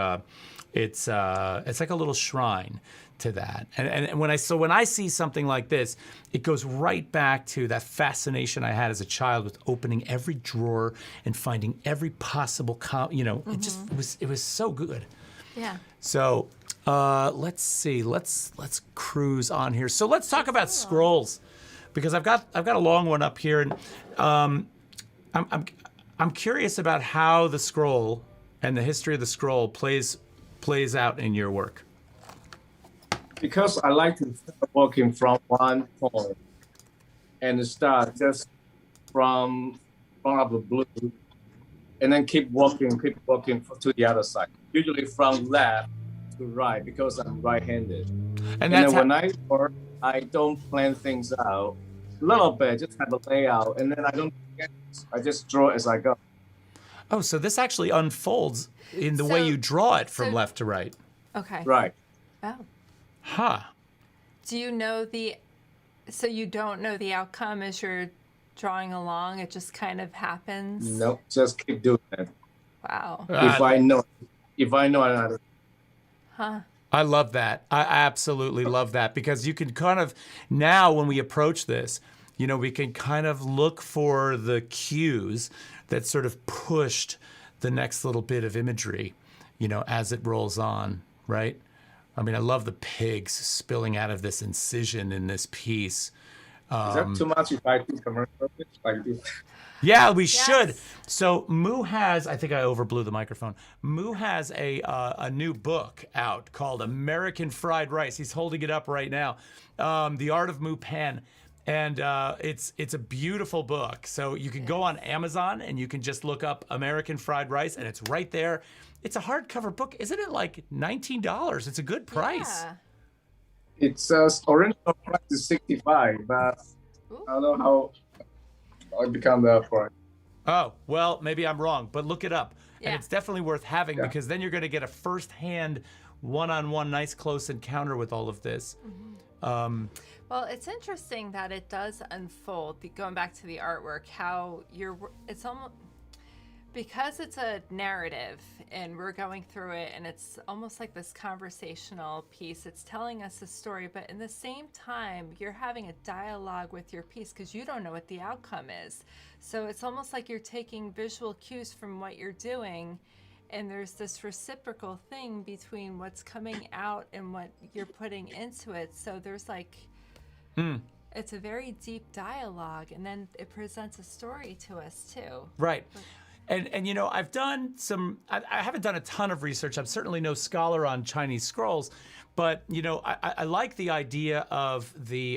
it's like a little shrine to that. And when I see something like this, it goes right back to that fascination I had as a child with opening every drawer and finding every possible, it was so good. Yeah. So let's see. Let's cruise on here. So let's talk about scrolls, because I've got a long one up here, and I'm curious about how the scroll and the history of the scroll plays out in your work. Because I like to start working from one point and start just from out of the blue, and then keep working to the other side. Usually from left to right, because I'm right-handed. And then when I work, I don't plan things out a little bit, just have a layout, and then I don't forget. I just draw as I go. Oh, so this actually unfolds in the way you draw it from left to right. Okay. Right. Oh. Huh. Do you know so you don't know the outcome as you're drawing along? It just kind of happens? Nope, just keep doing it. Wow. If I know, I Huh. I love that. I absolutely love that, because you can kind of, now when we approach this, we can kind of look for the cues that sort of pushed the next little bit of imagery, as it rolls on, right? I mean, I love the pigs spilling out of this incision in this piece. Is that too much if I do commercial like this? Yeah, we should. So Moo has, I think I overblew the microphone. Moo has a new book out called American Fried Rice. He's holding it up right now. The Art of Mupan. And it's a beautiful book. So you can go on Amazon and you can just look up American Fried Rice, and it's right there. It's a hardcover book. Isn't it like $19? It's a good price. Yeah. It's original price is $65, but I don't know how I become that price. Oh, well, maybe I'm wrong, but look it up. Yeah. And it's definitely worth having, because then you're going to get a first-hand, one-on-one, nice close encounter with all of this. Well, it's interesting that it does unfold. Going back to the artwork, how it's almost, because it's a narrative and we're going through it, and it's almost like this conversational piece. It's telling us a story, but in the same time, you're having a dialogue with your piece because you don't know what the outcome is. So it's almost like you're taking visual cues from what you're doing, and there's this reciprocal thing between what's coming out and what you're putting into it. So there's like, it's a very deep dialogue, and then it presents a story to us too. Right. And I've done I haven't done a ton of research. I'm certainly no scholar on Chinese scrolls, but I like the idea of they're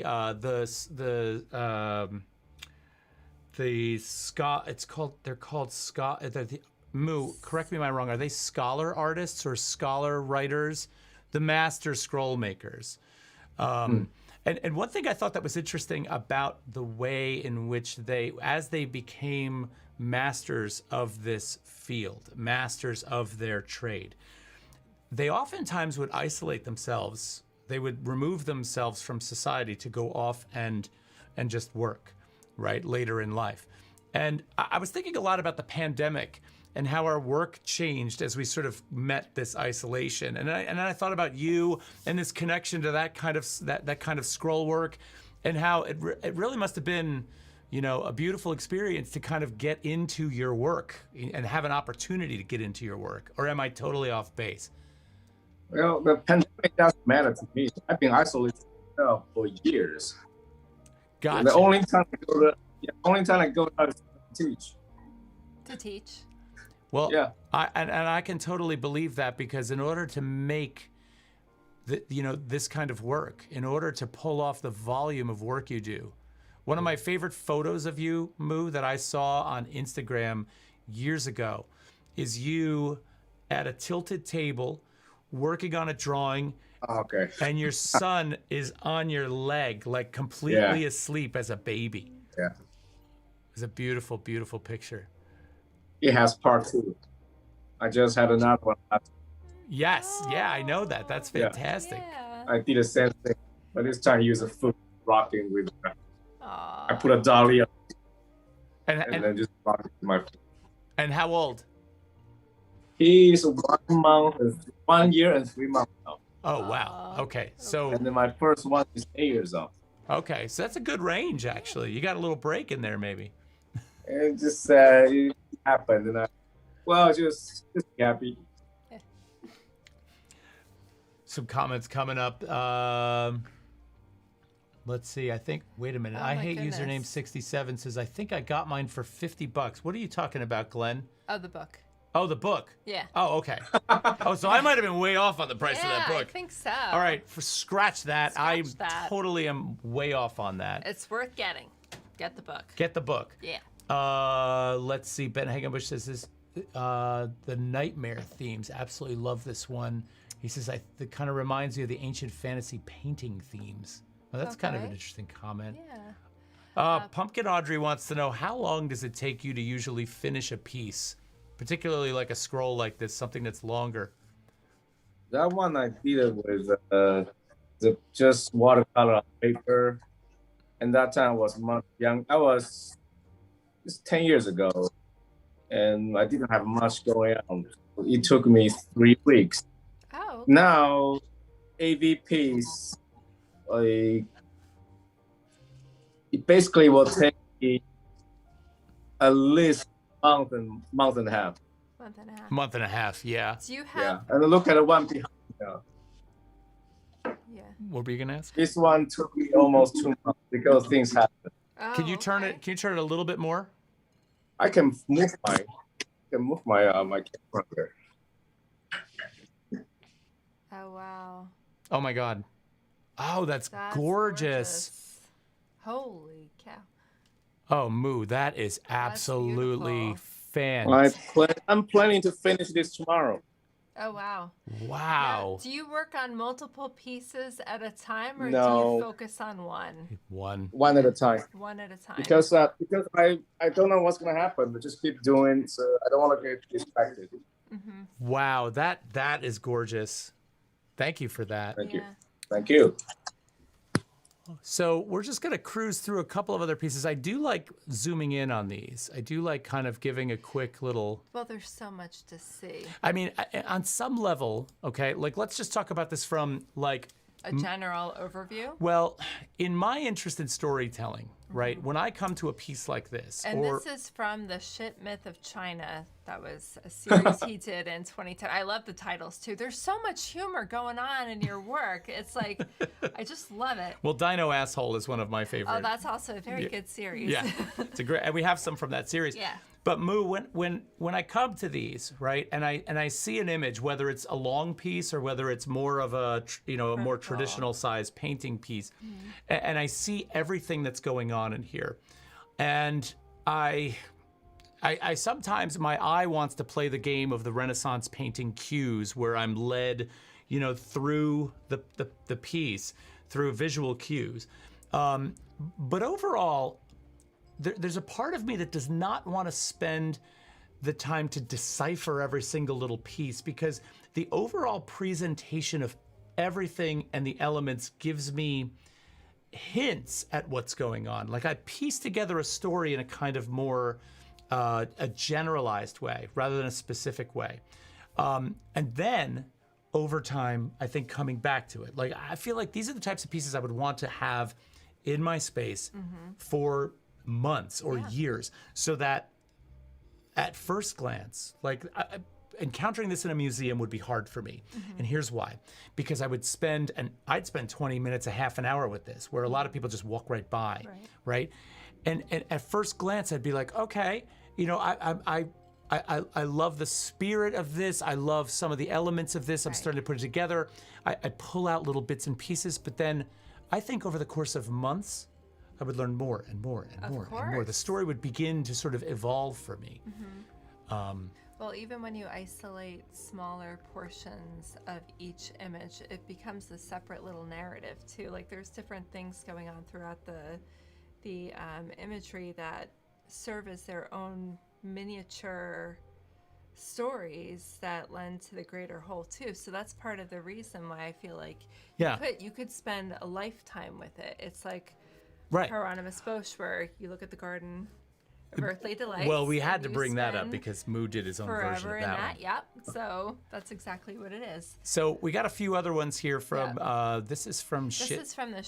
called Moo, correct me if I'm wrong, are they scholar artists or scholar writers? The master scroll makers. And one thing I thought that was interesting about the way in which as they became masters of this field, masters of their trade, they oftentimes would isolate themselves. They would remove themselves from society to go off and just work, right, later in life. And I was thinking a lot about the pandemic and how our work changed as we sort of met this isolation. And I thought about you and this connection to that kind of scroll work, and how it really must have been, a beautiful experience to kind of get into your work and have an opportunity to get into your work. Or am I totally off base? Well, the pandemic doesn't matter to me. I've been isolated myself for years. Gotcha. The only time I go out is to teach. To teach. Well, Yeah. I can totally believe that, because in order to make this kind of work, in order to pull off the volume of work you do, one of my favorite photos of you, Mu, that I saw on Instagram years ago is you at a tilted table working on a drawing. Okay. And your son is on your leg, like completely asleep as a baby. Yeah. It's a beautiful, beautiful picture. It has part 2. I just had another one. Yes, yeah, I know that. That's fantastic. Yeah. I did the same thing, but this time I use a foot rocking with. Aw. I put a dolly up And and then just rock it with my foot. and how old? He's 1 year and 3 months now. Oh, wow. Okay, so And then my first one is 8 years old. okay, so that's a good range, actually. You got a little break in there, maybe. And just it happened, and just happy. Some comments coming up. Let's see. I think. Wait a minute. Oh, I my hate goodness. username 67 says I think I got mine for $50. What are you talking about, Glenn? Oh, the book. Oh, the book. Yeah. Oh, okay. Oh, so I might have been way off on the price of that Yeah, book. I think so. All right, scratch that. I Scratch that. totally am way off on that. It's worth getting. Get the book. Get the book. Yeah. Let's see. Ben Hagenbush says this. The nightmare themes. Absolutely love this one. He says it kind of reminds you of the ancient fantasy painting themes. Well, that's kind of an Okay. interesting comment. Yeah. Pumpkin Audrey wants to know, how long does it take you to usually finish a piece, particularly like a scroll like this, something that's longer? That one I did it with just watercolor on paper, and that time I was much young. I was just 10 years ago, and I didn't have much going on. It took me 3 weeks. Oh. Now, AVPs, it basically will take me at least month and a half. Month and a half. Month and a half, yeah. Do you Yeah, have? and look at the one behind. Yeah. What were you gonna ask? This one took me almost 2 months because things happen. Oh, Can you turn okay. it? Can you turn it a little bit more? I can move my my camera here. Oh wow. Oh my God. Oh, that's That's gorgeous. Holy cow. Oh, Moo, that is absolutely beautiful. I'm planning to finish this tomorrow. Oh wow. Wow. Now, do you work on multiple pieces at a time, or do No. you focus on one? One at a time. One at a time. Because I don't know what's gonna happen. I just keep doing, so I don't want to get distracted. Mm-hmm. Wow, that is gorgeous. Thank you for that. Thank you. Yeah. Thank you. So we're just going to cruise through a couple of other pieces. I do like zooming in on these. I do like kind of giving a quick little. Well, there's so much to see. I mean, on some level, okay, like let's just talk about this from like, A general overview. well, in my interest in storytelling, right? When I come to a piece like this, And or this is from The Shit Myth of China. That was a series he did in 2010. I love the titles too. There's so much humor going on in your work. It's like, I just love it. well, Dino Asshole is one of my favorite. Oh, that's also a very good series. Yeah, it's a great, and we have some from that series. Yeah. But Moo, when I come to these, right, and I see an image, whether it's a long piece or whether it's more of a a more traditional size painting piece, and I see everything that's going on in here, and I sometimes my eye wants to play the game of the Renaissance painting cues, where I'm led, through the piece, through visual cues. But overall, there's a part of me that does not want to spend the time to decipher every single little piece, because the overall presentation of everything and the elements gives me hints at what's going on. Like I piece together a story in a kind of more a generalized way rather than a specific way. And then over time, I think coming back to it, like I feel like these are the types of pieces I would want to have in my space for months or years, so that at first glance, like encountering this in a museum would be hard for me. And here's why. Because I'd spend 20 minutes, a half an hour with this, where a lot of people just walk right by, right? And at first glance, I'd be like, okay, you know, I love the spirit of this. I love some of the elements of this. I'm starting to put it together. I pull out little bits and pieces, but then I think over the course of months, I would learn more and more and more and more. The story would begin to sort of evolve for me. Well, even when you isolate smaller portions of each image, it becomes a separate little narrative too. Like there's different things going on throughout the imagery that serve as their own miniature stories that lend to the greater whole too. So that's part of the reason why I feel like you could spend a lifetime with it. It's like Hieronymus Bosch, where you look at the Garden of Earthly Delights. Well, we had to bring that up because Moo did his own version of that one. Yep. So that's exactly what it is. So we got a few other ones here from. This is from the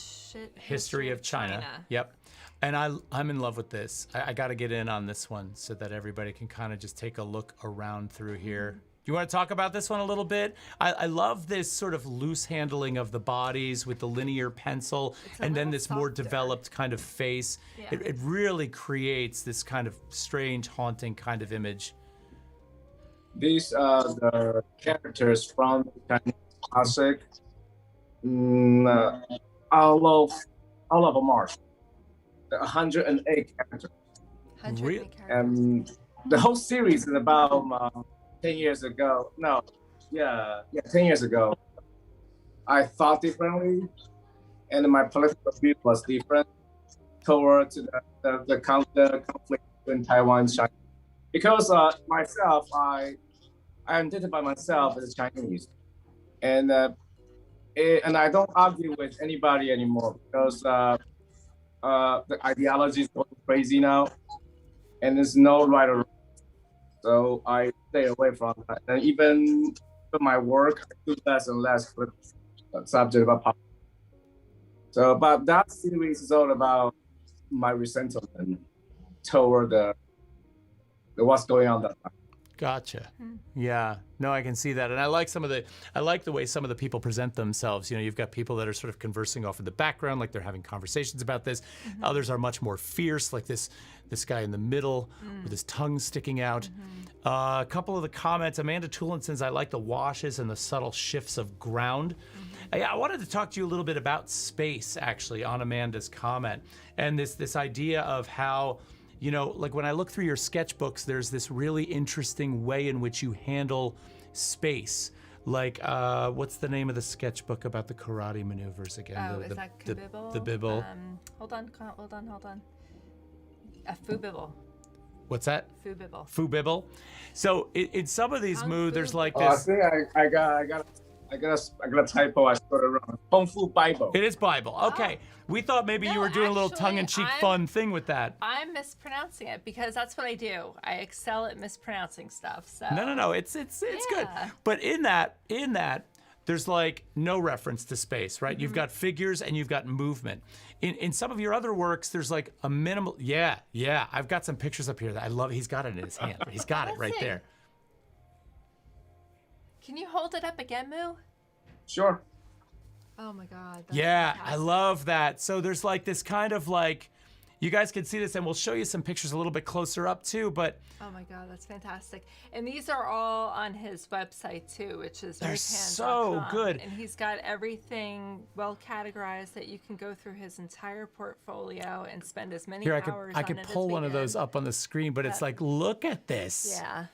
History of China. Yep. And I'm in love with this. I got to get in on this one so that everybody can kind of just take a look around through here. You want to talk about this one a little bit? I love this sort of loose handling of the bodies with the linear pencil and then this more developed kind of face. Yeah. It really creates this kind of strange, haunting kind of image. These are the characters from the Chinese classic, all of March. 108 characters. 108 characters. And the whole series is about 10 years ago. 10 years ago. I thought differently, and my political view was different towards the conflict between Taiwan and China. Because myself, I identify myself as Chinese, and I don't argue with anybody anymore because the ideology is going crazy now, and there's no right or wrong. So I stay away from that. And even for my work, I do less and less with the subject about politics. So, but that series is all about my resentment toward the what's going on that time. Gotcha. Yeah. No, I can see that. And I like the way some of the people present themselves. You know, you've got people that are sort of conversing off in the background, like they're having conversations about this. Others are much more fierce, like this guy in the middle with his tongue sticking out. A couple of the comments, Amanda Tulin says, I like the washes and the subtle shifts of ground. I wanted to talk to you a little bit about space, actually, on Amanda's comment. And this idea of how, you know, like when I look through your sketchbooks, there's this really interesting way in which you handle space. Like, what's the name of the sketchbook about the karate maneuvers again? Oh, is that Kabibble? The Bibble. Hold on. A Fubibble. What's that? Fubibble. Fubibble. So in some of these moves, there's like I this. think I got a typo. I spelled it wrong. Kung Fu Bible. It is Bible. Okay. We thought maybe you were doing a little tongue-in-cheek fun thing with that. I'm mispronouncing it because that's what I do. I excel at mispronouncing stuff. So No. It's good. But in that, there's like no reference to space, right? You've got figures and you've got movement. In some of your other works, there's like a minimal. Yeah. I've got some pictures up here that I love. He's got it in his hand. He's got it right there. Can you hold it up again, Moo? Sure. Oh my God. Yeah, fantastic. I love that. So there's like this kind of like, you guys can see this, and we'll show you some pictures a little bit closer up too, but. Oh my God, that's fantastic. And these are all on his website too, which is they're so good. And he's got everything well categorized that you can go through his entire portfolio and spend as many hours on it. I could pull one of those up on the screen, but it's like, look at this. Yeah.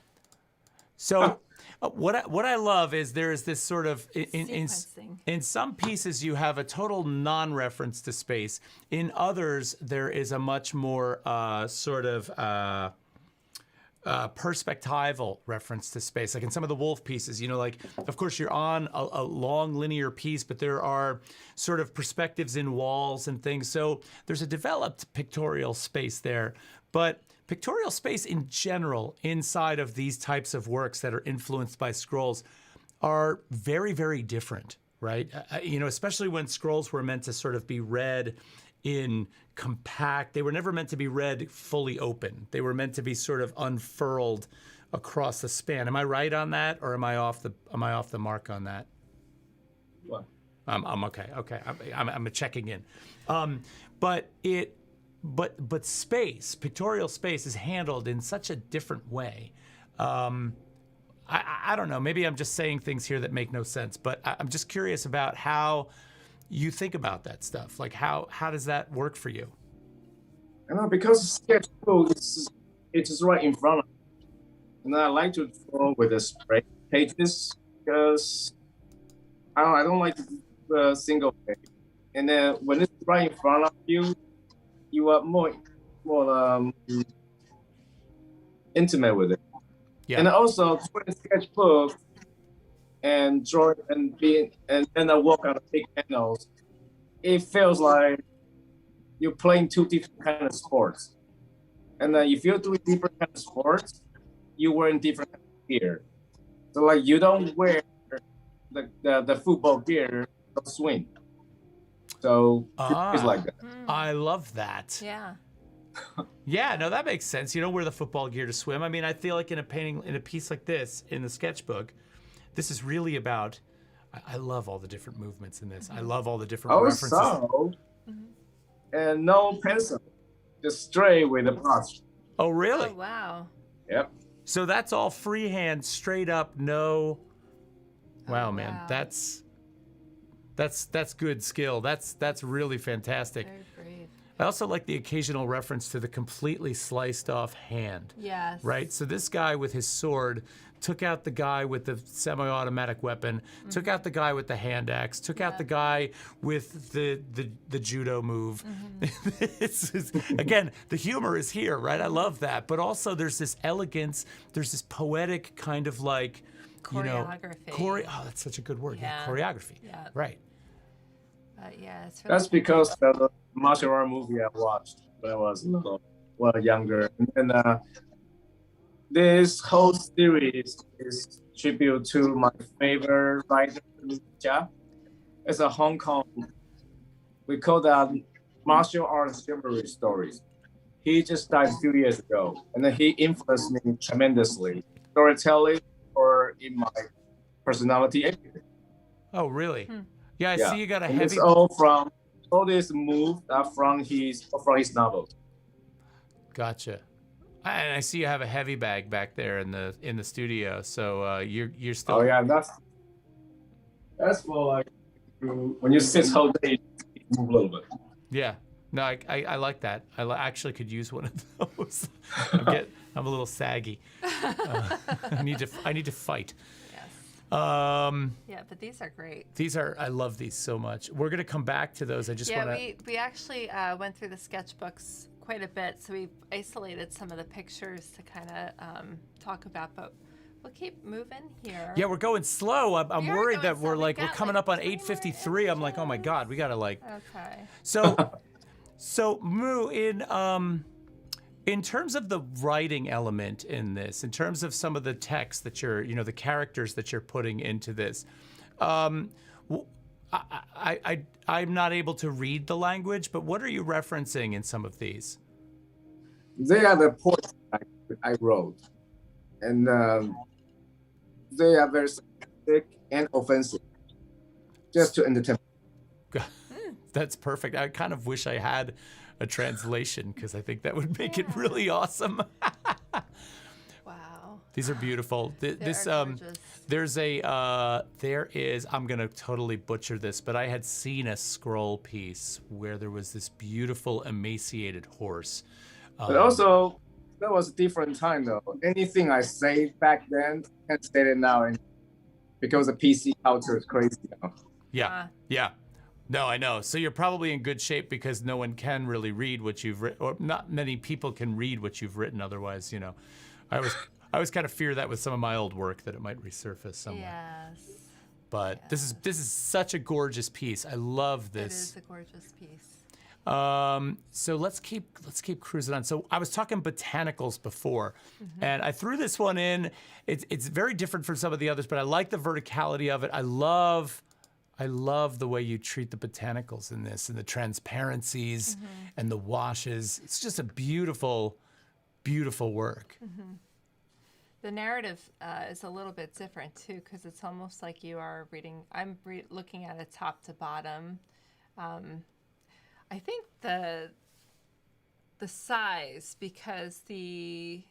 So What I love is there is this sort of Sequencing. in some pieces you have a total non-reference to space. In others, there is a much more sort of perspectival reference to space. Like in some of the wolf pieces, like, of course, you're on a long linear piece, but there are sort of perspectives in walls and things. So there's a developed pictorial space there. But pictorial space in general inside of these types of works that are influenced by scrolls are very, very different, right? Especially when scrolls were meant to sort of be read in compact. They were never meant to be read fully open. They were meant to be sort of unfurled across the span. Am I right on that, or am I off the mark on that? What? I'm okay. Okay, I'm checking in. But space, pictorial space, is handled in such a different way. I don't know. Maybe I'm just saying things here that make no sense, but I'm just curious about how you think about that stuff. Like, how does that work for you? Because sketchbook it is right in front of me. And I like to draw with the spray pages because I don't like to do a single page. And then when it's right in front of you, you are more intimate with it. Yeah. And also drawing sketchbook and draw and then I work on the big panels. It feels like you're playing two different kind of sports. And if you're doing different kind of sports, you wear different kind of gear. So like you don't wear the football gear to swim. So it's like that. I love that. Yeah. Yeah, no, that makes sense. You don't wear the football gear to swim. I mean, I feel like in a painting, in a piece like this, in the sketchbook, this is really about. I love all the different movements in this. I love all the different references. Also, and no pencil, just straight with the brush. Oh, really? Oh, wow. Yep. So that's all freehand, straight up, no. Wow, Oh, man, wow. that's good skill. That's really fantastic. Very brave. I also like the occasional reference to the completely sliced off hand. Yes. Right? So this guy with his sword took out the guy with the semi-automatic weapon, took out the guy with the hand axe, took out the guy with the judo move. This is, again, the humor is here, right? I love that. But also there's this elegance, there's this poetic kind of like, Choreography. oh, that's such a good word. Yeah, Yeah. choreography. Yeah. Right. But yeah, it's really That's because the martial art movie I watched when I was younger. And this whole series is tribute to my favorite writer, Jia. It's a Hong Kong. We call that martial arts chivalry stories. He just died a few years ago, and then he influenced me tremendously. Storytelling or in my personality, everything. Oh, really? Yeah, I see you got a And heavy. it's all this move from his novels. Gotcha. And I see you have a heavy bag back there in the studio. So you're still. Oh yeah, that's for like when you sit whole day, you move a little bit. Yeah. No, I like that. I actually could use one of those. I'm a little saggy. I need to fight. yes. Yeah, but these are great. I love these so much. We're gonna come back to those. I just want to. we actually went through the sketchbooks quite a bit, so we've isolated some of the pictures to kind of talk about, but we'll keep moving here. Yeah, we're going slow. I'm We are worried going that slow. we're We've got, coming like, up on 2 more 8:53. I'm like, oh my God, we gotta like. Okay. So Mu, in terms of the writing element in this, in terms of some of the text that the characters that you're putting into this, I'm not able to read the language, but what are you referencing in some of these? They are the poems I wrote, and they are very sarcastic and offensive, just to entertain. That's perfect. I kind of wish I had a translation because I think that would make it really awesome. Wow. These are beautiful. They are gorgeous. There is, I'm going to totally butcher this, but I had seen a scroll piece where there was this beautiful emaciated horse. But also, that was a different time though. Anything I say back then, I can't say it now, and because the PC culture is crazy now. Yeah, yeah. No, I know. So you're probably in good shape because no one can really read what you've written, or not many people can read what you've written. Otherwise, I always kind of fear that with some of my old work that it might resurface somewhere. Yes. But this is such a gorgeous piece. I love this. It is a gorgeous piece. So let's keep cruising on. So I was talking botanicals before, and I threw this one in. It's very different from some of the others, but I like the verticality of it. I love the way you treat the botanicals in this, and the transparencies and the washes. It's just a beautiful, beautiful work. The narrative is a little bit different too, because it's almost like you are reading. I'm looking at it top to bottom. I think the size, because we're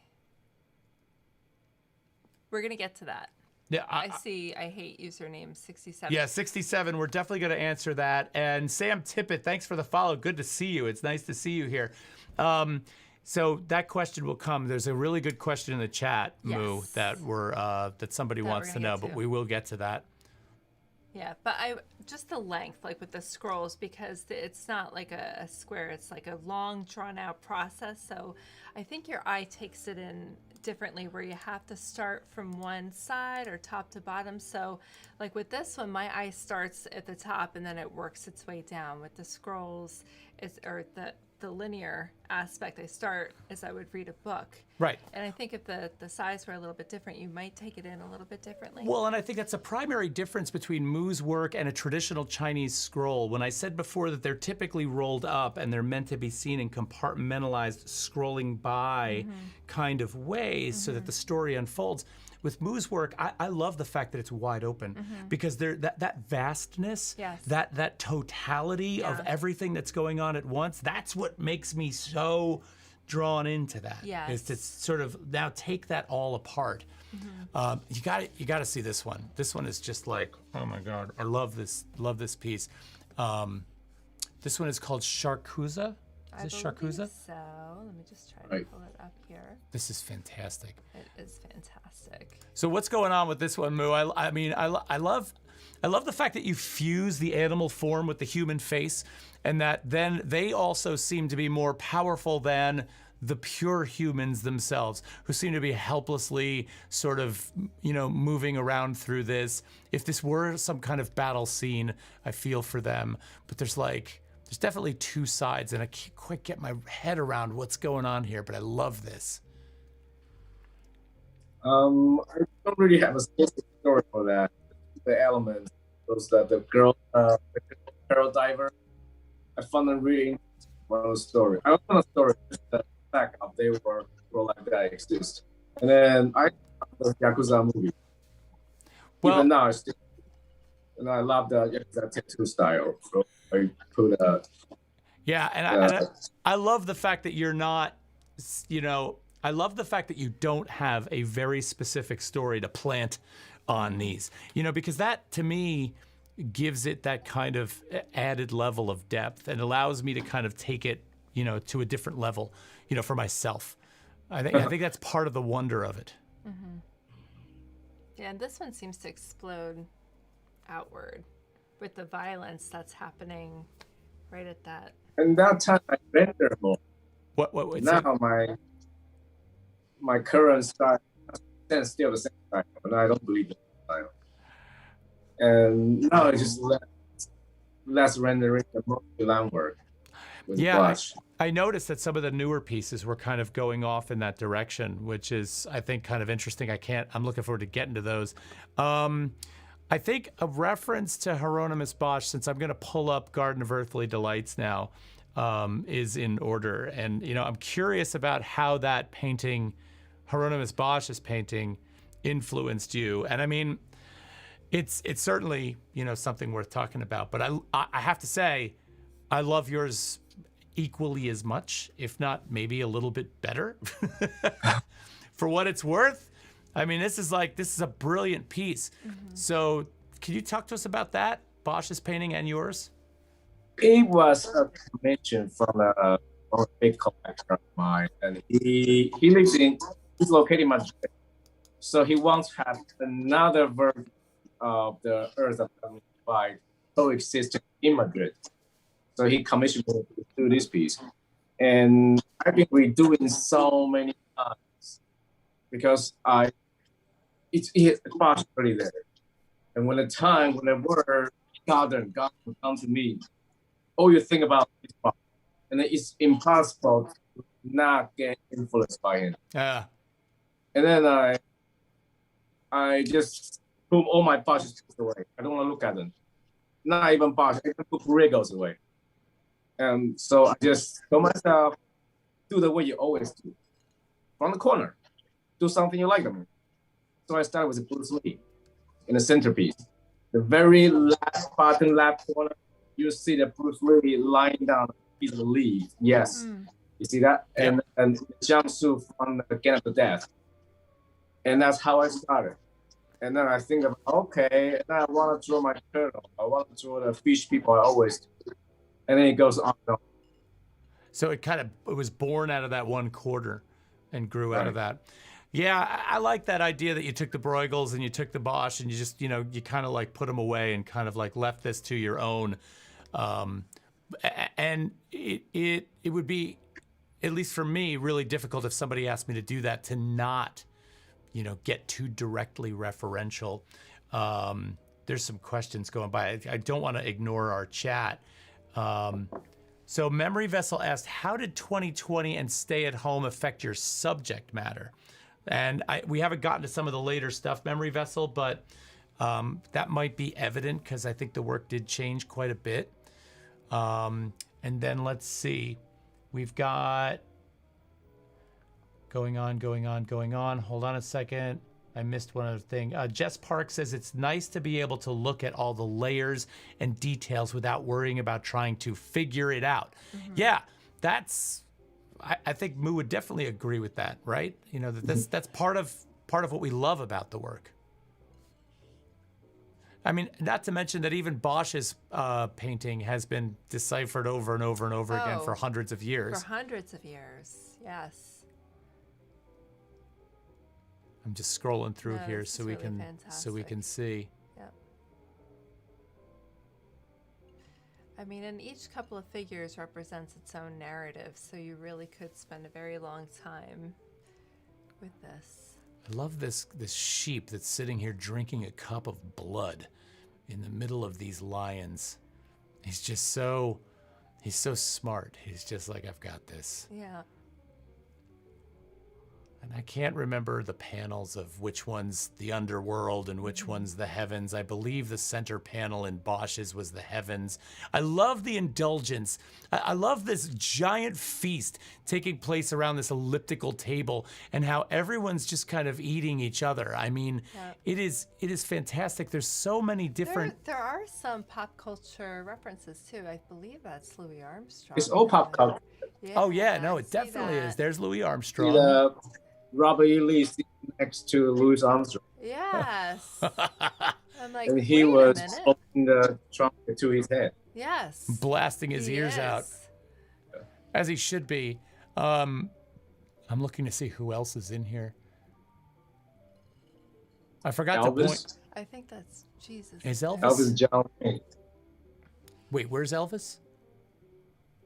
gonna get to that. Yeah, I hate username 67. Yeah, 67. We're definitely going to answer that. And Sam Tippett, thanks for the follow. Good to see you. It's nice to see you here. So that question will come. There's a really good question in the chat, Moo, that somebody wants to know, but we will get to that. Yeah, but just the length, like with the scrolls, because it's not like a square. It's like a long, drawn-out process. So I think your eye takes it in differently, where you have to start from one side or top to bottom. So like with this one, my eye starts at the top and then it works its way down. With the scrolls, or the linear aspect, I start as I would read a book. Right. And I think if the size were a little bit different, you might take it in a little bit differently. Well, and I think that's a primary difference between Moo's work and a traditional Chinese scroll. When I said before that they're typically rolled up and they're meant to be seen in compartmentalized, scrolling by kind of ways so that the story unfolds. With Moo's work, I love the fact that it's wide open because that vastness, that totality of everything that's going on at once, that's what makes me so drawn into that. Yes. Is to sort of now take that all apart. You got to see this one. This one is just like, oh my God, I love this piece. This one is called Charcuza. Is it Charcuza? So let me just try to pull it up here. This is fantastic. It is fantastic. So what's going on with this one, Moo? I mean, I love the fact that you fuse the animal form with the human face, and that then they also seem to be more powerful than the pure humans themselves, who seem to be helplessly sort of, moving around through this. If this were some kind of battle scene, I feel for them, but there's definitely two sides, and I can't quite get my head around what's going on here, but I love this. I don't really have a specific story for that. The elements, the girl diver, I found them really interesting. One story. I don't know a story, just the fact of they were like that exist. And then I love the Yakuza movie. Well, even now, and I love the Yakuza tattoo style. So I put yeah, and I love the fact that you're not, I love the fact that you don't have a very specific story to plant on these, because that to me gives it that kind of added level of depth and allows me to kind of take it, to a different level, for myself. I think that's part of the wonder of it. Yeah, and this one seems to explode outward with the violence that's happening right at that. And that time I render more. What now my current style is still the same style, and I don't believe in style. And now it's just less rendering and more line work. Yeah, I noticed that some of the newer pieces were kind of going off in that direction, which is, I think, kind of interesting. I'm looking forward to getting to those. I think a reference to Hieronymus Bosch, since I'm going to pull up Garden of Earthly Delights now, is in order. And, I'm curious about how that painting, Hieronymus Bosch's painting, influenced you. And I mean, it's certainly, something worth talking about. But I have to say, I love yours equally as much, if not maybe a little bit better. For what it's worth. I mean, this is a brilliant piece. So can you talk to us about that, Bosch's painting and yours? It was a commission from a big collector of mine, and he's located in Madrid. So he wants to have another version of the Earth that by coexisting in Madrid. So he commissioned me to do this piece. And I've been redoing so many times because it's partially there. And when the word garden comes to me, all you think about is Bosch. And it's impossible to not get influenced by him. Yeah. And then I just put all my Bosch's away. I don't want to look at them. Not even Bosch. I even put Regals away. And so I just told myself, do the way you always do. From the corner. Do something you like them. So I started with Bruce Lee in the centerpiece. The very last bottom left corner, you see the Bruce Lee lying down a piece of the leaf. Yes. You see that? Yep. And jumpsuit from the Game of the Death. And that's how I started. And then I think of, okay, and I want to draw my turtle. I want to draw the fish people I always do. And then it goes on and on. So it was born out of that one quarter and grew out of that. Yeah, I like that idea that you took the Bruegels and you took the Bosch and you just, you kind of like put them away and kind of like left this to your own. And it would be, at least for me, really difficult if somebody asked me to do that, to not, get too directly referential. There's some questions going by. I don't want to ignore our chat. So Memory Vessel asked, how did 2020 and stay at home affect your subject matter? And we haven't gotten to some of the later stuff, Memory Vessel, but that might be evident because I think the work did change quite a bit. And then let's see. We've got going on. Hold on a second. I missed one other thing. Jess Park says it's nice to be able to look at all the layers and details without worrying about trying to figure it out. Mm-hmm. Yeah, I think Moo would definitely agree with that, right? That's part of what we love about the work. I mean, not to mention that even Bosch's painting has been deciphered over and over and over again for hundreds of years. For hundreds of years, yes. I'm just scrolling through here so we can see. Yep. I mean, and each couple of figures represents its own narrative, so you really could spend a very long time with this. I love this sheep that's sitting here drinking a cup of blood in the middle of these lions. He's so smart. He's just like, I've got this. Yeah. And I can't remember the panels of which one's the underworld and which one's the heavens. I believe the center panel in Bosch's was the heavens. I love the indulgence. I love this giant feast taking place around this elliptical table and how everyone's just kind of eating each other. I mean, it is fantastic. There's so many different... There are some pop culture references too. I believe that's Louis Armstrong. It's all pop culture. Yeah, oh yeah, no, it definitely is. There's Louis Armstrong. Robert E. Lee next to Louis Armstrong. Yes. I'm like, and he was holding the trumpet to his head. Yes. Blasting his ears out. As he should be. I'm looking to see who else is in here. I forgot to point. I think that's Jesus. Is Elvis? Elvis John Wayne. Wait, where's Elvis?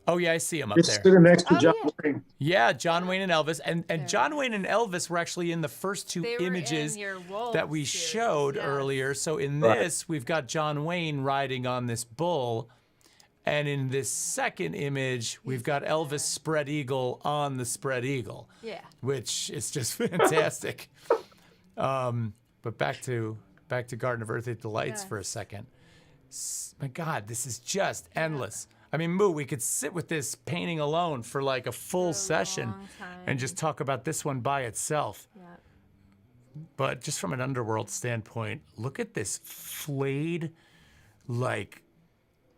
Oh yeah, I see him up It's there. sitting next to John Wayne. Yeah, John Wayne and Elvis, and John Wayne and Elvis were actually in the first two images that we showed earlier. So in this, we've got John Wayne riding on this bull, and in this second image, we've got Elvis spread eagle on the spread eagle. Yeah, which is just fantastic. But back to Garden of Earthly Delights for a second. My God, this is just endless. I mean, Moo, we could sit with this painting alone for like a full session and just talk about this one by itself. Yeah. But just from an underworld standpoint, look at this flayed, like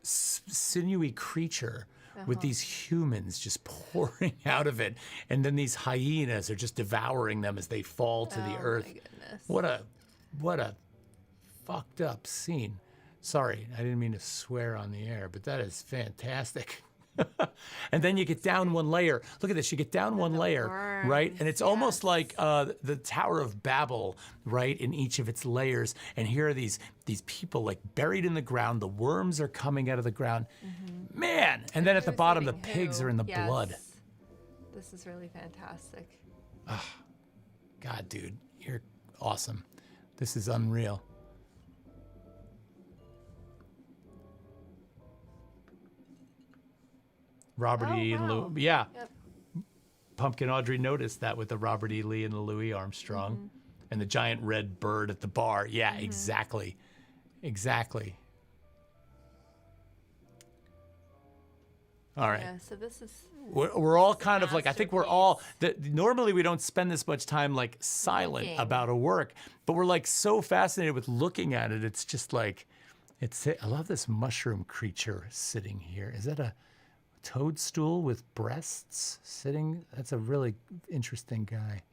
sinewy creature with these humans just pouring out of it. And then these hyenas are just devouring them as they fall to the earth. My goodness. What a fucked up scene. Sorry, I didn't mean to swear on the air, but that is fantastic. And then you get down one layer. Look at this. You get down one layer, right? And it's almost like the Tower of Babel, right? In each of its layers. And here are these people like buried in the ground. The worms are coming out of the ground. Man. And then at the bottom, the pigs are in the blood. This is really fantastic. God, dude, you're awesome. This is unreal. Robert E. and Louis. Yeah. Yep. Pumpkin Audrey noticed that with the Robert E. Lee and the Louis Armstrong and the giant red bird at the bar. Yeah, exactly. Exactly. All right. Yeah, so this is... We're all kind of like, I think we're all, normally we don't spend this much time like silent about a work, but we're like so fascinated with looking at it. It's just like, I love this mushroom creature sitting here. Is that a toadstool with breasts sitting? That's a really interesting guy.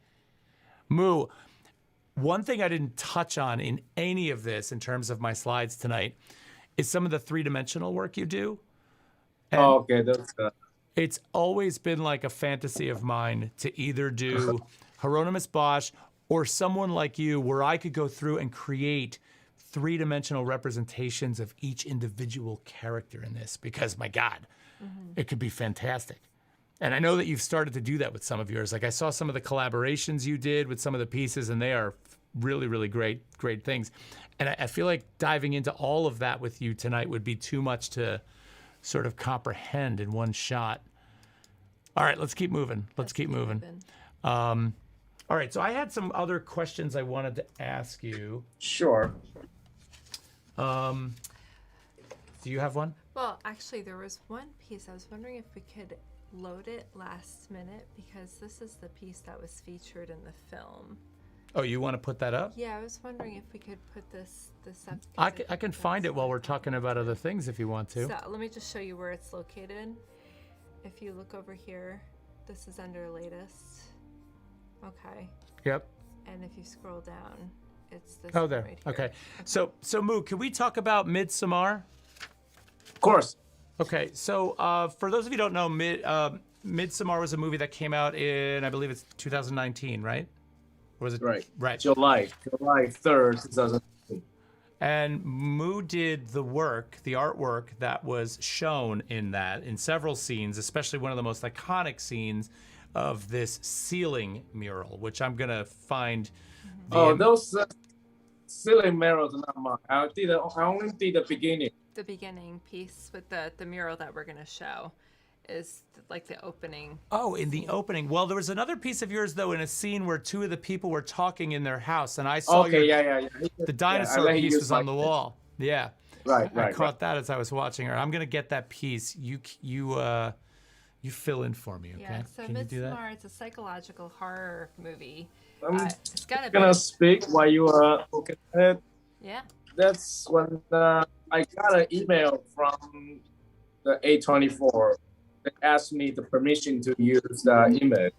Moo, one thing I didn't touch on in any of this in terms of my slides tonight is some of the three-dimensional work you do. And okay, that's it's always been like a fantasy of mine to either do Hieronymus Bosch or someone like you where I could go through and create three-dimensional representations of each individual character in this because, my God, it could be fantastic. And I know that you've started to do that with some of yours. Like I saw some of the collaborations you did with some of the pieces, and they are really, really great things. And I feel like diving into all of that with you tonight would be too much to sort of comprehend in one shot. All right, let's keep moving. Let's keep moving. All right, so I had some other questions I wanted to ask you. Sure. Do you have one? Well, actually, there was one piece. I was wondering if we could load it last minute because this is the piece that was featured in the film. Oh, you want to put that up? Yeah, I was wondering if we could put this up. I can find it while we're talking about other things if you want to. So let me just show you where it's located. If you look over here, this is under latest. Okay. Yep. And if you scroll down, it's this. Oh, there. Right here. Okay. So Moo, can we talk about Midsommar? Of course. Okay. So for those of you who don't know, Midsommar was a movie that came out in, I believe it's 2019, right? Or was it? Right. Right. July 3rd, 2019. And Moo did the work, the artwork that was shown in several scenes, especially one of the most iconic scenes of this ceiling mural, which I'm going to find. Those ceiling murals are not mine. I only did the beginning. The beginning piece with the mural that we're going to show is like the opening. Oh, in the opening. Well, there was another piece of yours, though, in a scene where two of the people were talking in their house, and I saw the dinosaur piece was on the wall. Yeah. Right. I caught that as I was watching her. I'm going to get that piece. You fill in for me, okay? Yeah, so Can you do that? Midsommar, it's a psychological horror movie. It's gonna speak while you are looking at it. Yeah. That's when I got an email from the A24. They asked me the permission to use the image,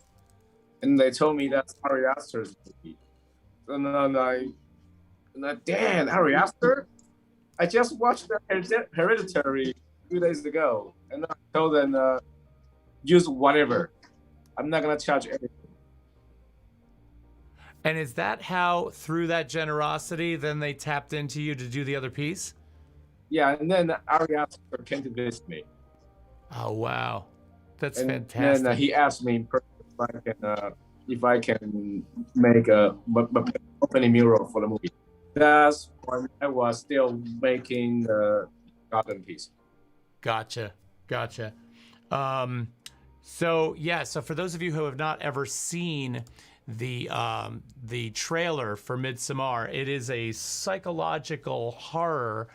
and they told me that's Ari Aster's movie. And then I damn, Ari Aster! I just watched the Hereditary 2 days ago, and I told them use whatever. I'm not gonna charge anything. And is that how, through that generosity, then they tapped into you to do the other piece? Yeah, and then Ari Aster came to visit me. Oh, wow. That's fantastic. And then he asked me if I can make a opening mural for the movie. That's when I was still making the garden piece. Gotcha. So for those of you who have not ever seen the trailer for Midsommar, it is a psychological horror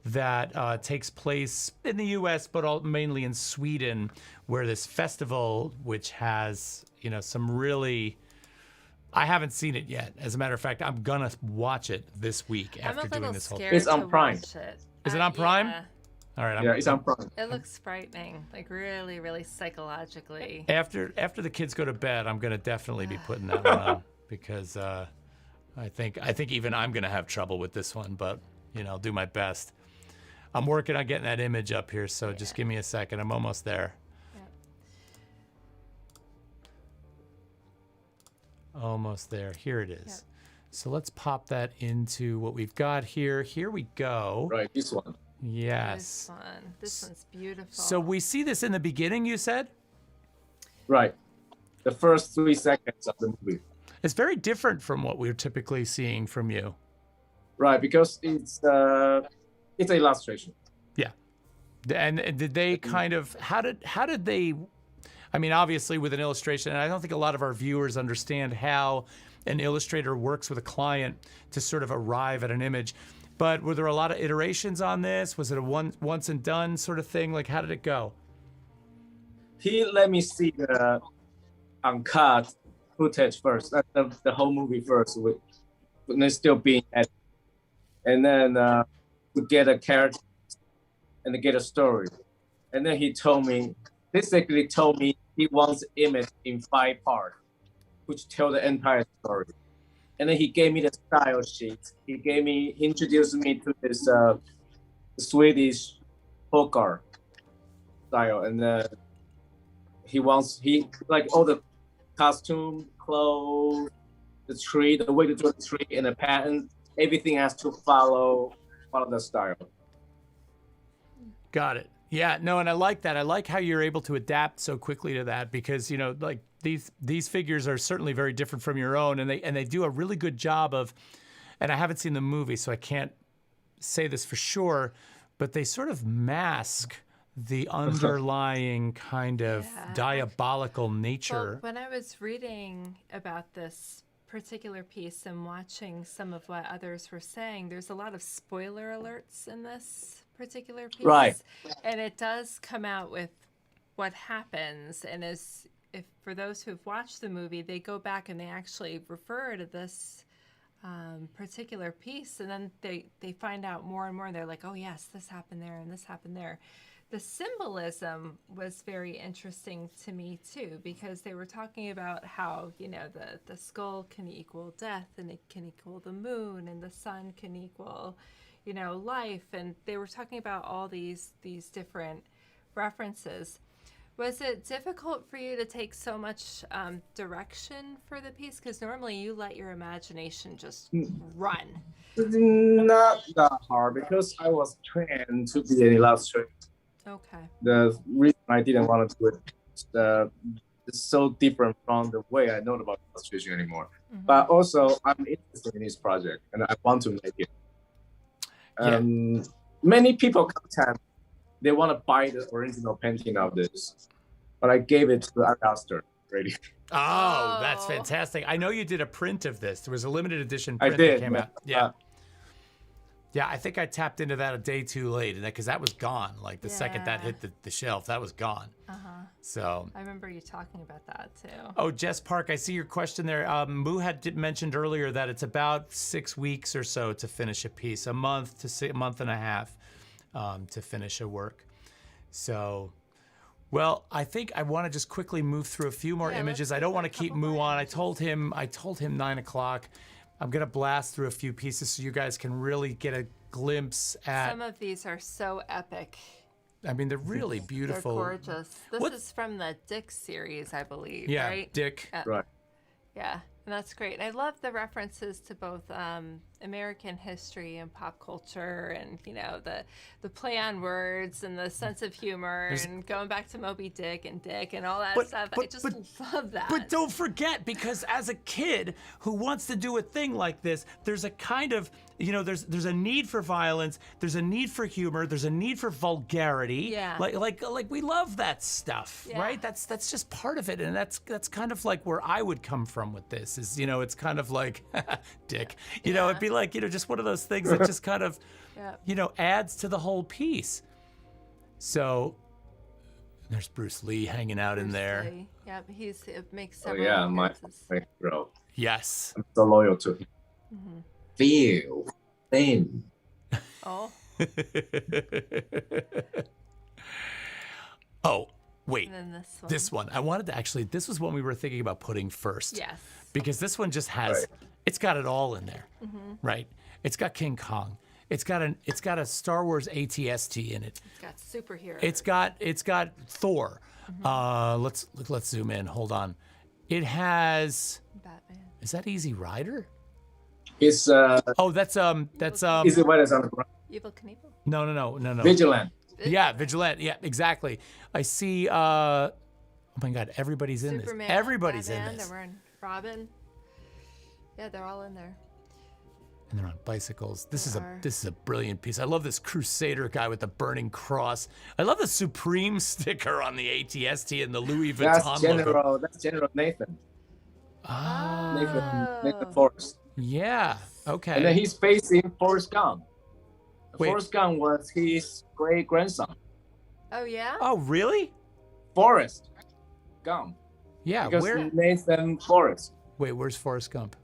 that takes place in the U.S., but mainly in Sweden, where this festival, which has some really, I haven't seen it yet. As a matter of fact, I'm gonna watch it this week after doing this whole thing. It's on Prime. Is it on Prime? Yeah. All right. It's on Prime. It looks frightening, like really, really psychologically. After the kids go to bed, I'm gonna definitely be putting that one on because I think even I'm gonna have trouble with this one, but I'll do my best. I'm working on getting that image up here, so just give me a second. I'm almost there. Almost there. Here it is. Yep. So let's pop that into what we've got here. Here we go. Right, this one. Yes. This one's beautiful. So we see this in the beginning, you said? Right. The first 3 seconds of the movie. It's very different from what we're typically seeing from you. Right, because it's an illustration. Yeah. And did they kind of, how did they, I mean, obviously with an illustration, and I don't think a lot of our viewers understand how an illustrator works with a client to sort of arrive at an image. But were there a lot of iterations on this? Was it a once and done sort of thing? Like, how did it go? He let me see the uncut footage first, the whole movie first, when it's still being edited. And then to get a character and to get a story. And then he basically told me he wants the image in 5 parts, which tell the entire story. And then he gave me the style sheet. He introduced me to this Swedish poker style. And he like all the costume, clothes, the tree, the way to draw the tree, and the pattern, everything has to follow the style. Got it. Yeah, no, and I like that. I like how you're able to adapt so quickly to that because, you know, like these figures are certainly very different from your own, and they do a really good job of, and I haven't seen the movie, so I can't say this for sure, but they sort of mask the underlying kind of diabolical nature. Well, when I was reading about this particular piece and watching some of what others were saying, there's a lot of spoiler alerts in this particular piece. Right. And it does come out with what happens. And if for those who've watched the movie, they go back and they actually refer to this particular piece. And then they find out more and more. They're like, oh, yes, this happened there and this happened there. The symbolism was very interesting to me, too, because they were talking about how, you know, the skull can equal death and it can equal the moon and the sun can equal, you know, life. And they were talking about all these different references. Was it difficult for you to take so much direction for the piece? Because normally you let your imagination just run. Not that hard because I was trained to be an illustrator. Okay. The reason I didn't want to do it is so different from the way I know about illustration anymore. Mm-hmm. But also, I'm interested in this project and I want to make it. Many people contact, they want to buy the original painting of this, but I gave it to the Augusta already. Oh, that's fantastic. I know you did a print of this. There was a limited edition print I did, that came out. Yeah. Yeah, I think I tapped into that a day too late, and because that was gone. Like the second that hit the shelf, that was gone. So I remember you talking about that too. Oh, Jess Park, I see your question there. Moo had mentioned earlier that it's about 6 weeks or so to finish a piece, a month to a month and a half to finish a work. So, well, I think I want to just quickly move through a few more images. I don't want to keep Moo on. I told him 9 o'clock. I'm going to blast through a few pieces so you guys can really get a glimpse at... Some of these are so epic. I mean, they're really beautiful. They're gorgeous. This is from the Dick series, I believe, right? Yeah, Dick. Right. Yeah, and that's great. I love the references to both American history and pop culture and, you know, the play on words and the sense of humor and going back to Moby Dick and all that stuff. I just love that. But don't forget, because as a kid who wants to do a thing like this, there's a kind of, you know, there's a need for violence, there's a need for humor, there's a need for vulgarity. Yeah. Like we love that stuff, right? That's just part of it, and that's kind of like where I would come from with this. Is, you know, it's kind of like Dick. You know, it'd be like, you know, just one of those things that just kind of, you know, adds to the whole piece. So there's Bruce Lee hanging out in there. Lee. Yep, it makes several my appearances. bro. Yes. I'm so loyal to him. Mm-hmm. Feel thin. Oh. Oh, wait. And then this one. I wanted to actually, this was one we were thinking about putting first. Yes. Because this one just has, it's got it all in there, right? It's got King Kong. It's got a Star Wars ATST in it. It's got superheroes. It's got Thor. Let's zoom in. Hold on. It has. Batman. Is that Easy Rider? It's Oh, that's Easy Riders on the ground. Evil Knievel. No. Vigilant. Yeah, Vigilante. Yeah, exactly. I see. Oh my God, everybody's in Superman, this. Everybody's Batman, in this. They're wearing Robin. Yeah, they're all in there. And they're on bicycles. This They is a brilliant piece. I love this Crusader guy with the burning cross. I love the Supreme sticker on the ATST and the Louis Vuitton logo. That's General Nathan. Ah, Nathan Forrest. yeah. Okay. And then he's facing Forrest Gump. Wait. Forrest Gump was his great grandson. Oh yeah. Oh, really? Forrest Gump. Yeah. Because Where? Nathan Forrest. Wait, where's Forrest Gump?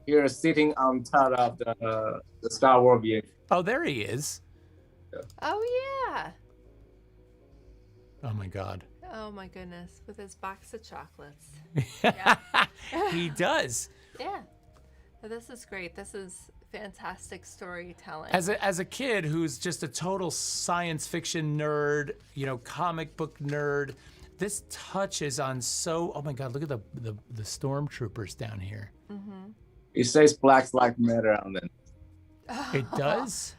Here sitting on top of the Star Wars vehicle. Oh, there he is. Oh yeah. Oh my God. Oh my goodness, with his box of chocolates. He does. Yeah. Oh, this is great. This is fantastic storytelling. As a kid who's just a total science fiction nerd, comic book nerd, this touches on so. Oh my God! Look at the stormtroopers down here. Mm-hmm. It says Black Lives Matter on them. It does.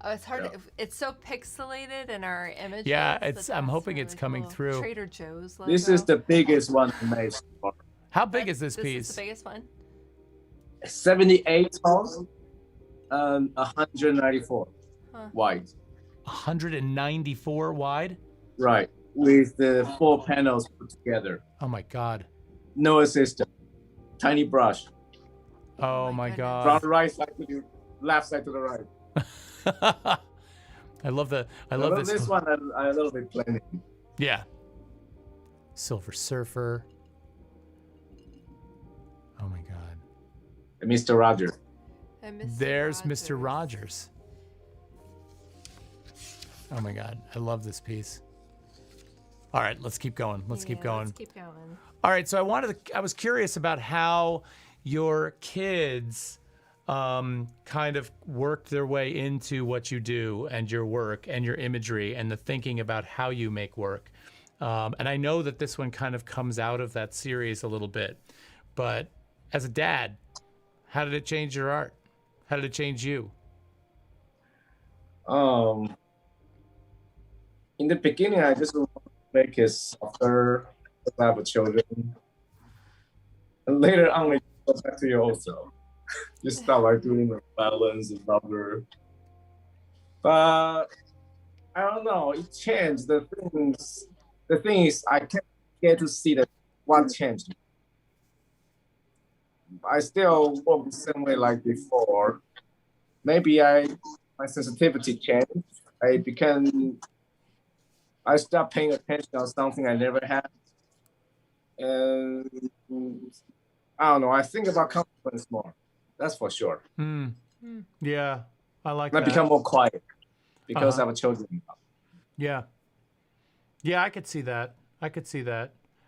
Oh, it's hard. It's so pixelated in our images. Yeah, that I'm that's hoping it's really coming cool. through. Trader Joe's logo. This is the biggest one we made so far. How big is this This piece? is the biggest one. 78 tall and 194 wide. 194 wide. Right, with the 4 panels put together. Oh my God. No assistant. Tiny brush. Oh my goodness. God. From the right side to the left side to the right. I love this one a little bit plain. Yeah. Silver Surfer. Oh my God. Mr. Rogers. And Mr. There's Rogers. Mr. Rogers. Oh my God. I love this piece. All right, let's keep going. Let's keep going. Let's keep going. All right, so I was curious about how your kids kind of worked their way into what you do and your work and your imagery and the thinking about how you make work. And I know that this one kind of comes out of that series a little bit, but as a dad, how did it change your art? How did it change you? In the beginning, I just want to make it softer because I have children. And later on, it goes back to your old self. You start like doing the balance and rubber. But I don't know, it changed. The thing is, I can't get to see what changed. I still work the same way like before. Maybe my sensitivity changed. I stopped paying attention on something I never had. And I don't know, I think about confidence more. That's for sure. Yeah, I like And that. I become more quiet because I have children. Yeah. Yeah, I could see that.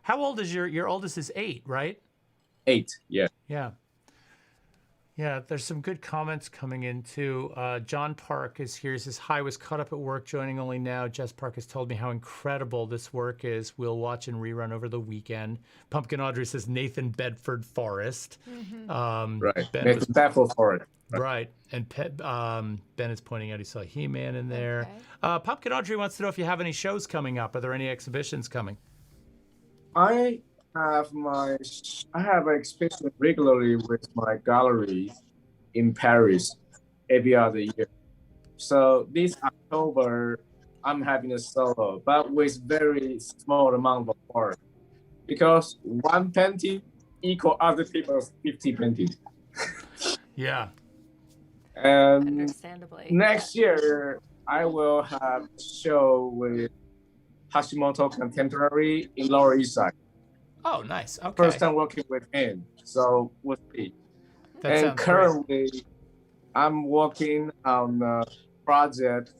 How old is your oldest is 8, right? 8, yeah. Yeah. Yeah, there's some good comments coming in too. John Park is here. He says, hi, was caught up at work, joining only now. Jess Park has told me how incredible this work is. We'll watch and rerun over the weekend. Pumpkin Audrey says, Nathan Bedford Forrest. Right, Ben Nathan Bedford Forrest. Right. And Ben is pointing out he saw He-Man in there. Okay. Pumpkin Audrey wants to know if you have any shows coming up. Are there any exhibitions coming? I have an exhibition regularly with my gallery in Paris every other year. So this October, I'm having a solo, but with very small amount of work because one painting equal other people's 50 paintings. Yeah. And Understandably. next year, I will have a show with Hashimoto Contemporary in Lower East Side. Oh, nice. Okay. First time working with him, so we'll see. That And sounds currently, I'm working on a project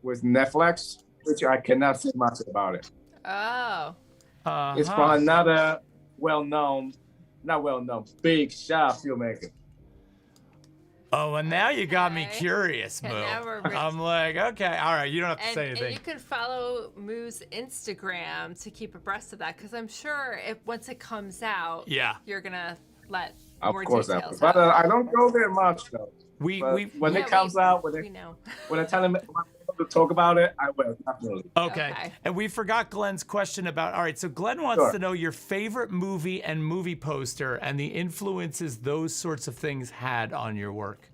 with Netflix, which I cannot say much about it. Oh. It's from another big shot filmmaker. Oh, and now you got me Okay. curious, Moo. Okay, now we're rich. I'm like, okay, all right, you don't have to say And anything. you can follow Moo's Instagram to keep abreast of that, because I'm sure if once it comes out, Yeah. you're gonna let Of more course, details but out. I don't go there much though. We When Yeah, it comes out, when we know. I tell him to talk about it, I will definitely. Okay. Okay. And we forgot Glenn's question about, all right, so Glenn wants Sure. to know your favorite movie and movie poster and the influences those sorts of things had on your work.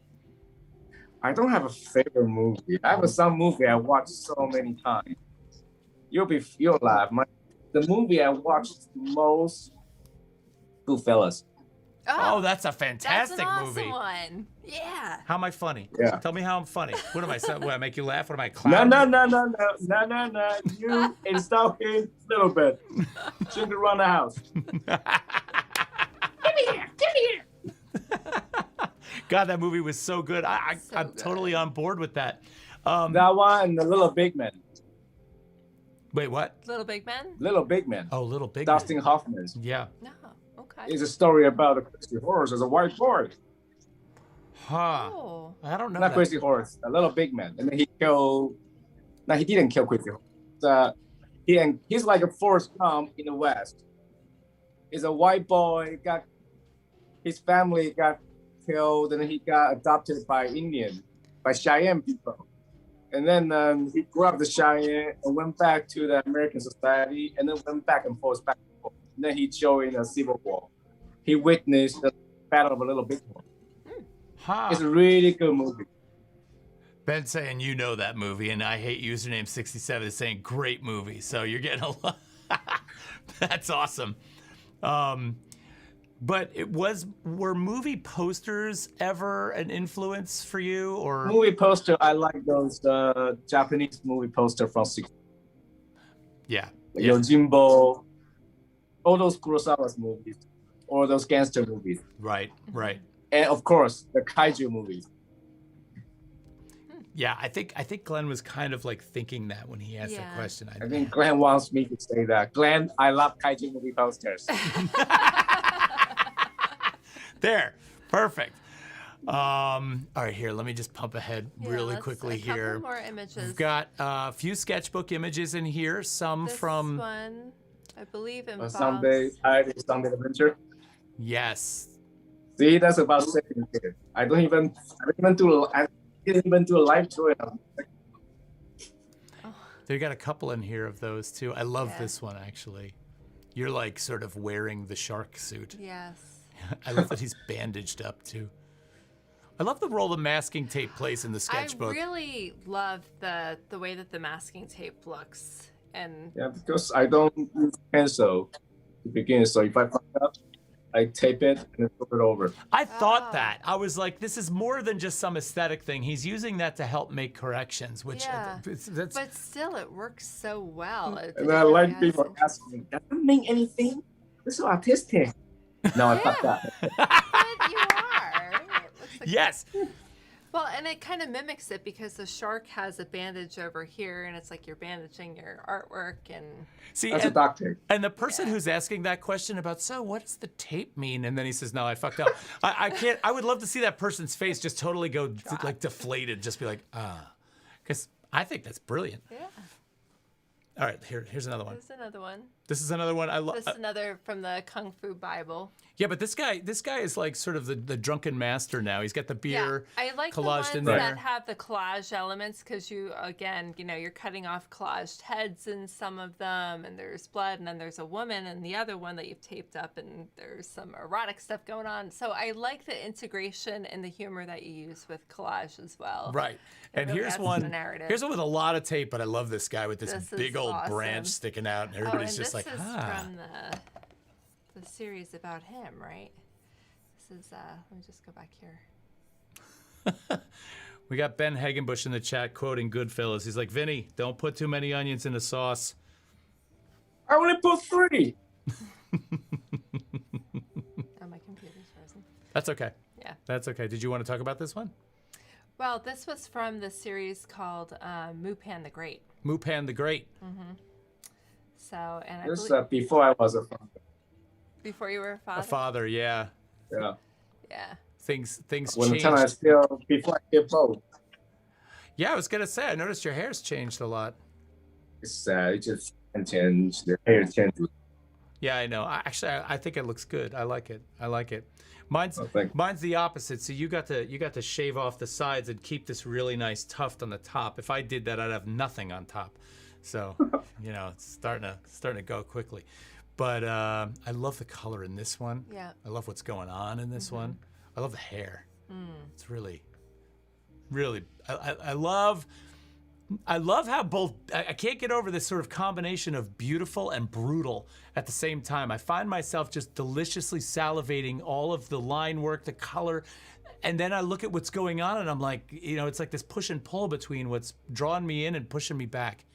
I don't have a favorite movie. I have some movie I watched so many times. You'll laugh. The movie I watched most, Goodfellas. Oh, that's a that's fantastic an awesome movie. one. Yeah. How am I funny? Yeah. Tell me how I'm funny. What am I? What, I make you laugh? What am I, No, clown? no. You and stop it a little bit. Shouldn't run the house. God, that movie was so good. I'm good. totally on board with that. That one and the Little Big Man. Wait, what? Little Big Men? Little Big Man. Oh, Little Big Man. Dustin Hoffman. Yeah. No. Okay. It's a story about a crazy horse as a white boy. Huh. Oh. I don't know. Not that. Crazy Horse, a Little Big Man. And then he killed. No, he didn't kill Crazy Horse. He's like a Forrest Gump in the West. He's a white boy. His family got killed, and then he got adopted by Cheyenne people. And then he grew up the Cheyenne and went back to the American society, and then went back and forth. And then he joined a civil war. He witnessed the battle of a Little Big One. Huh. It's a really good movie. Ben saying you know that movie, and I hate username 67 is saying great movie. So you're getting a lot. That's awesome. But were movie posters ever an influence for you, or Movie poster, I like those Japanese movie poster from 60s. yeah, Yojimbo, all those Kurosawa's movies, or those gangster movies. right. And of course, the kaiju movies. Yeah, I think Glenn was kind of like thinking that when he asked that Yeah. question. I think Glenn wants me to say that. Glenn, I love kaiju movie posters. There, perfect. All right, here, let me just pump ahead really let's- quickly a couple here. more images. We've got a few sketchbook images in here, some this from one, I believe, involves. Someday Adventure. yes. See, that's about second kid. I didn't even do a live tour. They got a couple in here of those too. I love Yeah. this one actually. You're like sort of wearing the shark suit. Yes. I love that he's bandaged up too. I love the role the masking tape plays in the I sketchbook. really love the way that the masking tape looks, and Yeah, because I don't use pencil to begin. So if I fuck up, I tape it and then flip it over. I thought Oh. that. I was like, this is more than just some aesthetic thing. He's using that to help make corrections, which Yeah. that's but still, it works so well. And I like people ask me, does that mean anything? It's so artistic. No, I fucked up. But you are. It looks like yes. Well, and it kind of mimics it because the shark has a bandage over here, and it's like you're bandaging your artwork, and See, That's a doctor. and the person who's asking that question about, so what does the tape mean? And then he says, no, I fucked up. I can't. I would love to see that person's face just totally go like deflated, just be like, because I think that's brilliant. yeah. All right, here's another one. There's another one. This is another one I love. This is another from the Kung Fu Bible. Yeah, but this guy is like sort of the drunken master now. He's got the beer I like the collaged ones in there. that have the collage elements because you're cutting off collaged heads in some of them, and there's blood, and then there's a woman, and the other one that you've taped up, and there's some erotic stuff going on. So I like the integration and the humor that you use with collage as well. Right. And really here's adds to one. the narrative. Here's one with a lot of tape, but I love this guy with this This is big old awesome. branch sticking out, and Oh, everybody's and just this like, is ah. from the series about him, right? This is let me just go back here. We got Ben Hagenbush in the chat quoting Goodfellas. He's like, Vinny, don't put too many onions in the sauce. I only put 3. Oh, my computer's frozen. That's okay. Yeah. That's okay. Did you want to talk about this one? Well, this was from the series called Mupan the Great. Mupan the Great. So, and I This believe before I was a father. before you were a A father. father, yeah. Yeah. Yeah. things When the change. time I still before I get both, Yeah, I was gonna say, I noticed your hair's changed a lot. it just change the hair change. Yeah, I know. I think it looks good. I like it. I like it. Mine's Oh, thank you. mine's the opposite. So you got to shave off the sides and keep this really nice tuft on the top. If I did that, I'd have nothing on top. So, it's starting to go quickly. But I love the color in this one. Yeah. I love what's going on in this one. I love the hair. It's really, really. I love how both. I can't get over this sort of combination of beautiful and brutal at the same time. I find myself just deliciously salivating all of the line work, the color, and then I look at what's going on, and I'm like, it's like this push and pull between what's drawing me in and pushing me back.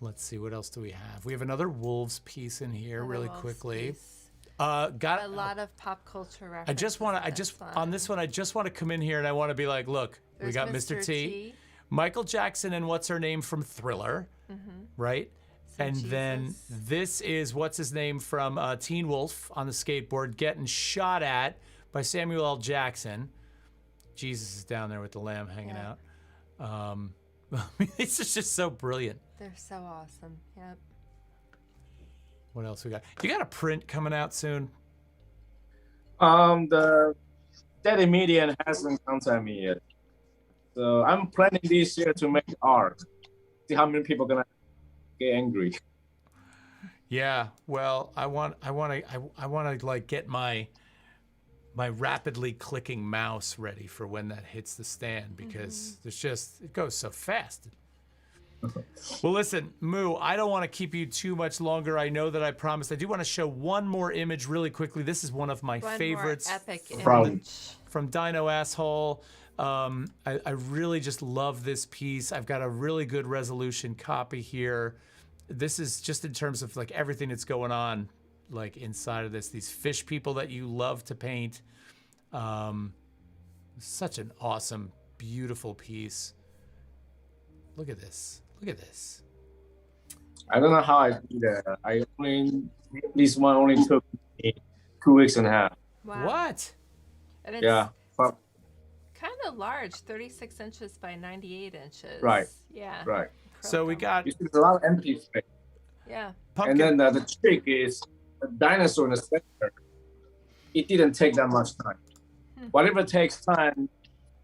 Let's see, what else do we have? We have another wolves piece in here, really quickly. Got a lot of pop culture references. On this one, I just want to come in here and I want to be like, look, we got Mr. T, Michael Jackson, and what's her name from Thriller, right? And then this is what's his name from Teen Wolf on the skateboard getting shot at by Samuel L. Jackson. Jesus is down there with the lamb hanging out. It's just so brilliant. They're so awesome. Yep. What else we got? You got a print coming out soon? The Steady Median hasn't contacted me yet. So I'm planning this year to make art. See how many people gonna get angry. Yeah. Well, I want to like get my rapidly clicking mouse ready for when that hits the stand because it goes so fast. Well, listen, Moo, I don't want to keep you too much longer. I know that I promised. I do want to show one more image really quickly. This is one of my favorites. More epic From- From Dino Asshole. I really just love this piece. I've got a really good resolution copy here. This is just in terms of like everything that's going on like inside of this. These fish people that you love to paint. Such an awesome, beautiful piece. Look at this. Look at this. I don't know how I do that. This one only took me 2 weeks and a half. Wow. What? And it's Yeah. kind of large, 36 inches by 98 inches. Right. Yeah. Right. So we got You see, there's a lot of empty space. Yeah. pumpkin. And then the trick is the dinosaur in the center. It didn't take that much time. Whatever takes time,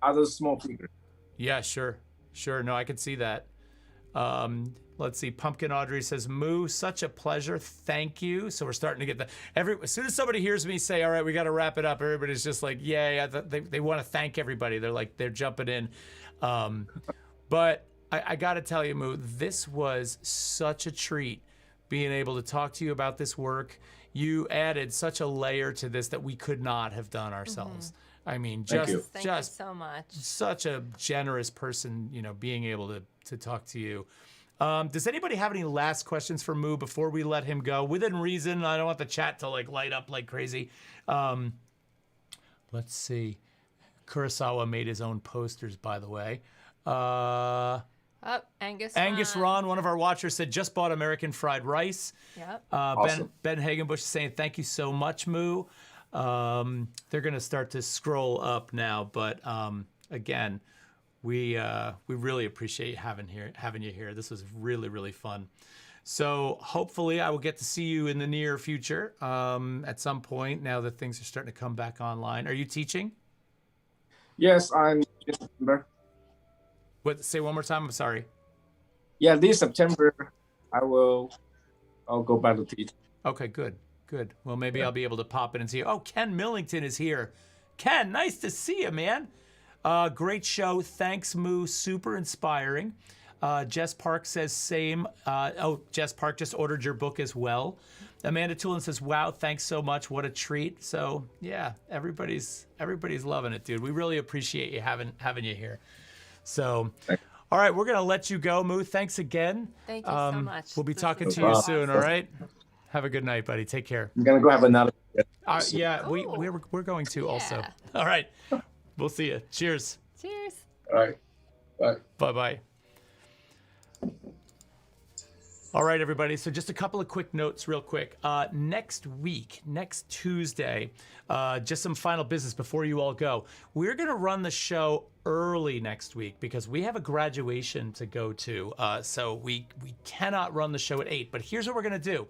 other small figures. Yeah, sure. No, I can see that. Let's see. Pumpkin Audrey says, Moo, such a pleasure. Thank you. So we're starting to get as soon as somebody hears me say, all right, we got to wrap it up, everybody's just like, yay. They want to thank everybody. They're jumping in. But I got to tell you, Moo, this was such a treat being able to talk to you about this work. You added such a layer to this that we could not have done ourselves. I mean, Thank you. Thank you so much. such a generous person, being able to talk to you. Does anybody have any last questions for Moo before we let him go? Within reason, I don't want the chat to light up like crazy. Let's see. Kurosawa made his own posters, by the way. Angus Ron, one of our watchers, said just bought American fried rice. Yep. Awesome. Ben Hagenbush is saying thank you so much, Moo. They're going to start to scroll up now, but again, we really appreciate having you here. This was really, really fun. So hopefully I will get to see you in the near future at some point now that things are starting to come back online. Are you teaching? Yes, I'm in September. What? Say one more time. I'm sorry. Yeah, this September I'll go back to teach. Okay, good. Well, maybe I'll be able to pop in and see you. Oh, Ken Millington is here. Ken, nice to see you, man. Great show. Thanks, Moo. Super inspiring. Jess Park says same. Jess Park just ordered your book as well. Amanda Toulon says, wow, thanks so much. What a treat. So yeah, everybody's loving it, dude. We really appreciate you having you here. So, all right, we're going to let you go, Moo. Thanks again. Thank you so much. We'll be This talking was to you awesome. soon, all right? Have a good night, buddy. Take care. I'm gonna go have another. Yeah, we're going to also. All right. We'll see you. Cheers. Cheers. All right. Bye. Bye-bye. All right, everybody. So just a couple of quick notes real quick. Next week, next Tuesday, just some final business before you all go. We're going to run the show early next week because we have a graduation to go to. So we cannot run the show at 8. But here's what we're going to do.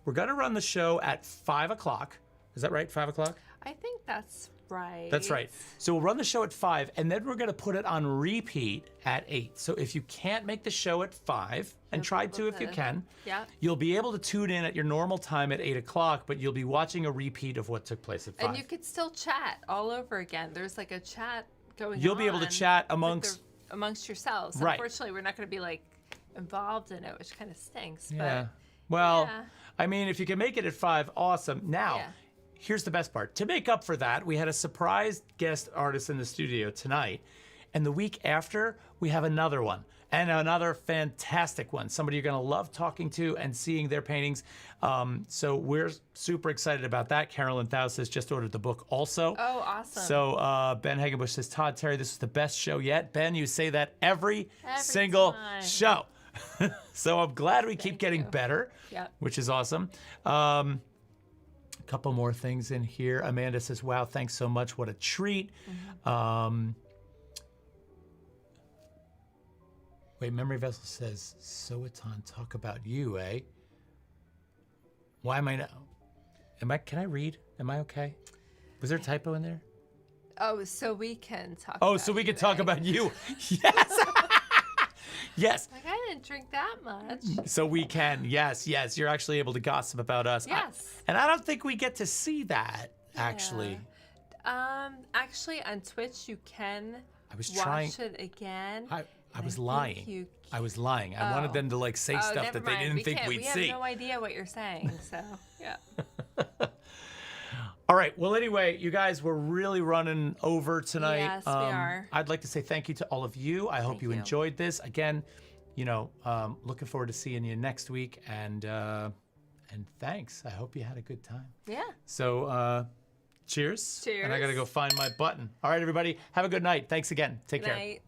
We're going to run the show at 5 o'clock. Is that right? 5 o'clock? I think that's right. That's right. So we'll run the show at 5, and then we're going to put it on repeat at 8. So if you can't make the show at 5, and try to if you can, you'll be able to tune in at your normal time at 8 o'clock, but you'll be watching a repeat of what took place at 5. And you could still chat all over again. There's like a chat going on. You'll be able to chat amongst yourselves. Right. Unfortunately, we're not going to be like involved in it, which kind of stinks. Yeah. But, well, I mean, if you can make it at 5, awesome. Now, here's the best part. To make up for that, we had a surprise guest artist in the studio tonight. And the week after, we have another one. And another fantastic one. Somebody you're going to love talking to and seeing their paintings. So we're super excited about that. Carolyn Thau says just ordered the book also. Oh, awesome. So Ben Hagenbush says, Todd, Terri, this is the best show yet. Ben, you say that every single show. So I'm glad we keep getting better, which is awesome. A couple more things in here. Amanda says, wow, thanks so much. What a treat. Wait, Memory Vessel says, Soatan, talk about you, eh? Why am I not? Can I read? Am I okay? Was there a typo in there? Oh, so we can talk about so we can talk about you. Yes. Yes. Like, I didn't drink that much. So we can. Yes. You're actually able to gossip about us. Yes. And I don't think we get to see that, actually. Actually, on Twitch, you can watch it again. I was lying. I was lying. I wanted them to say stuff that they didn't think we'd see. We have no idea what you're saying, so yeah. All right. Well, anyway, you guys, we're really running over tonight. Yes, we are. I'd like to say thank you to all of you. I hope you enjoyed this. Again, looking forward to seeing you next week. And thanks. I hope you had a good time. Yeah. So cheers. Cheers. And I got to go find my button. All right, everybody. Have a good night. Thanks again. Take care. Night.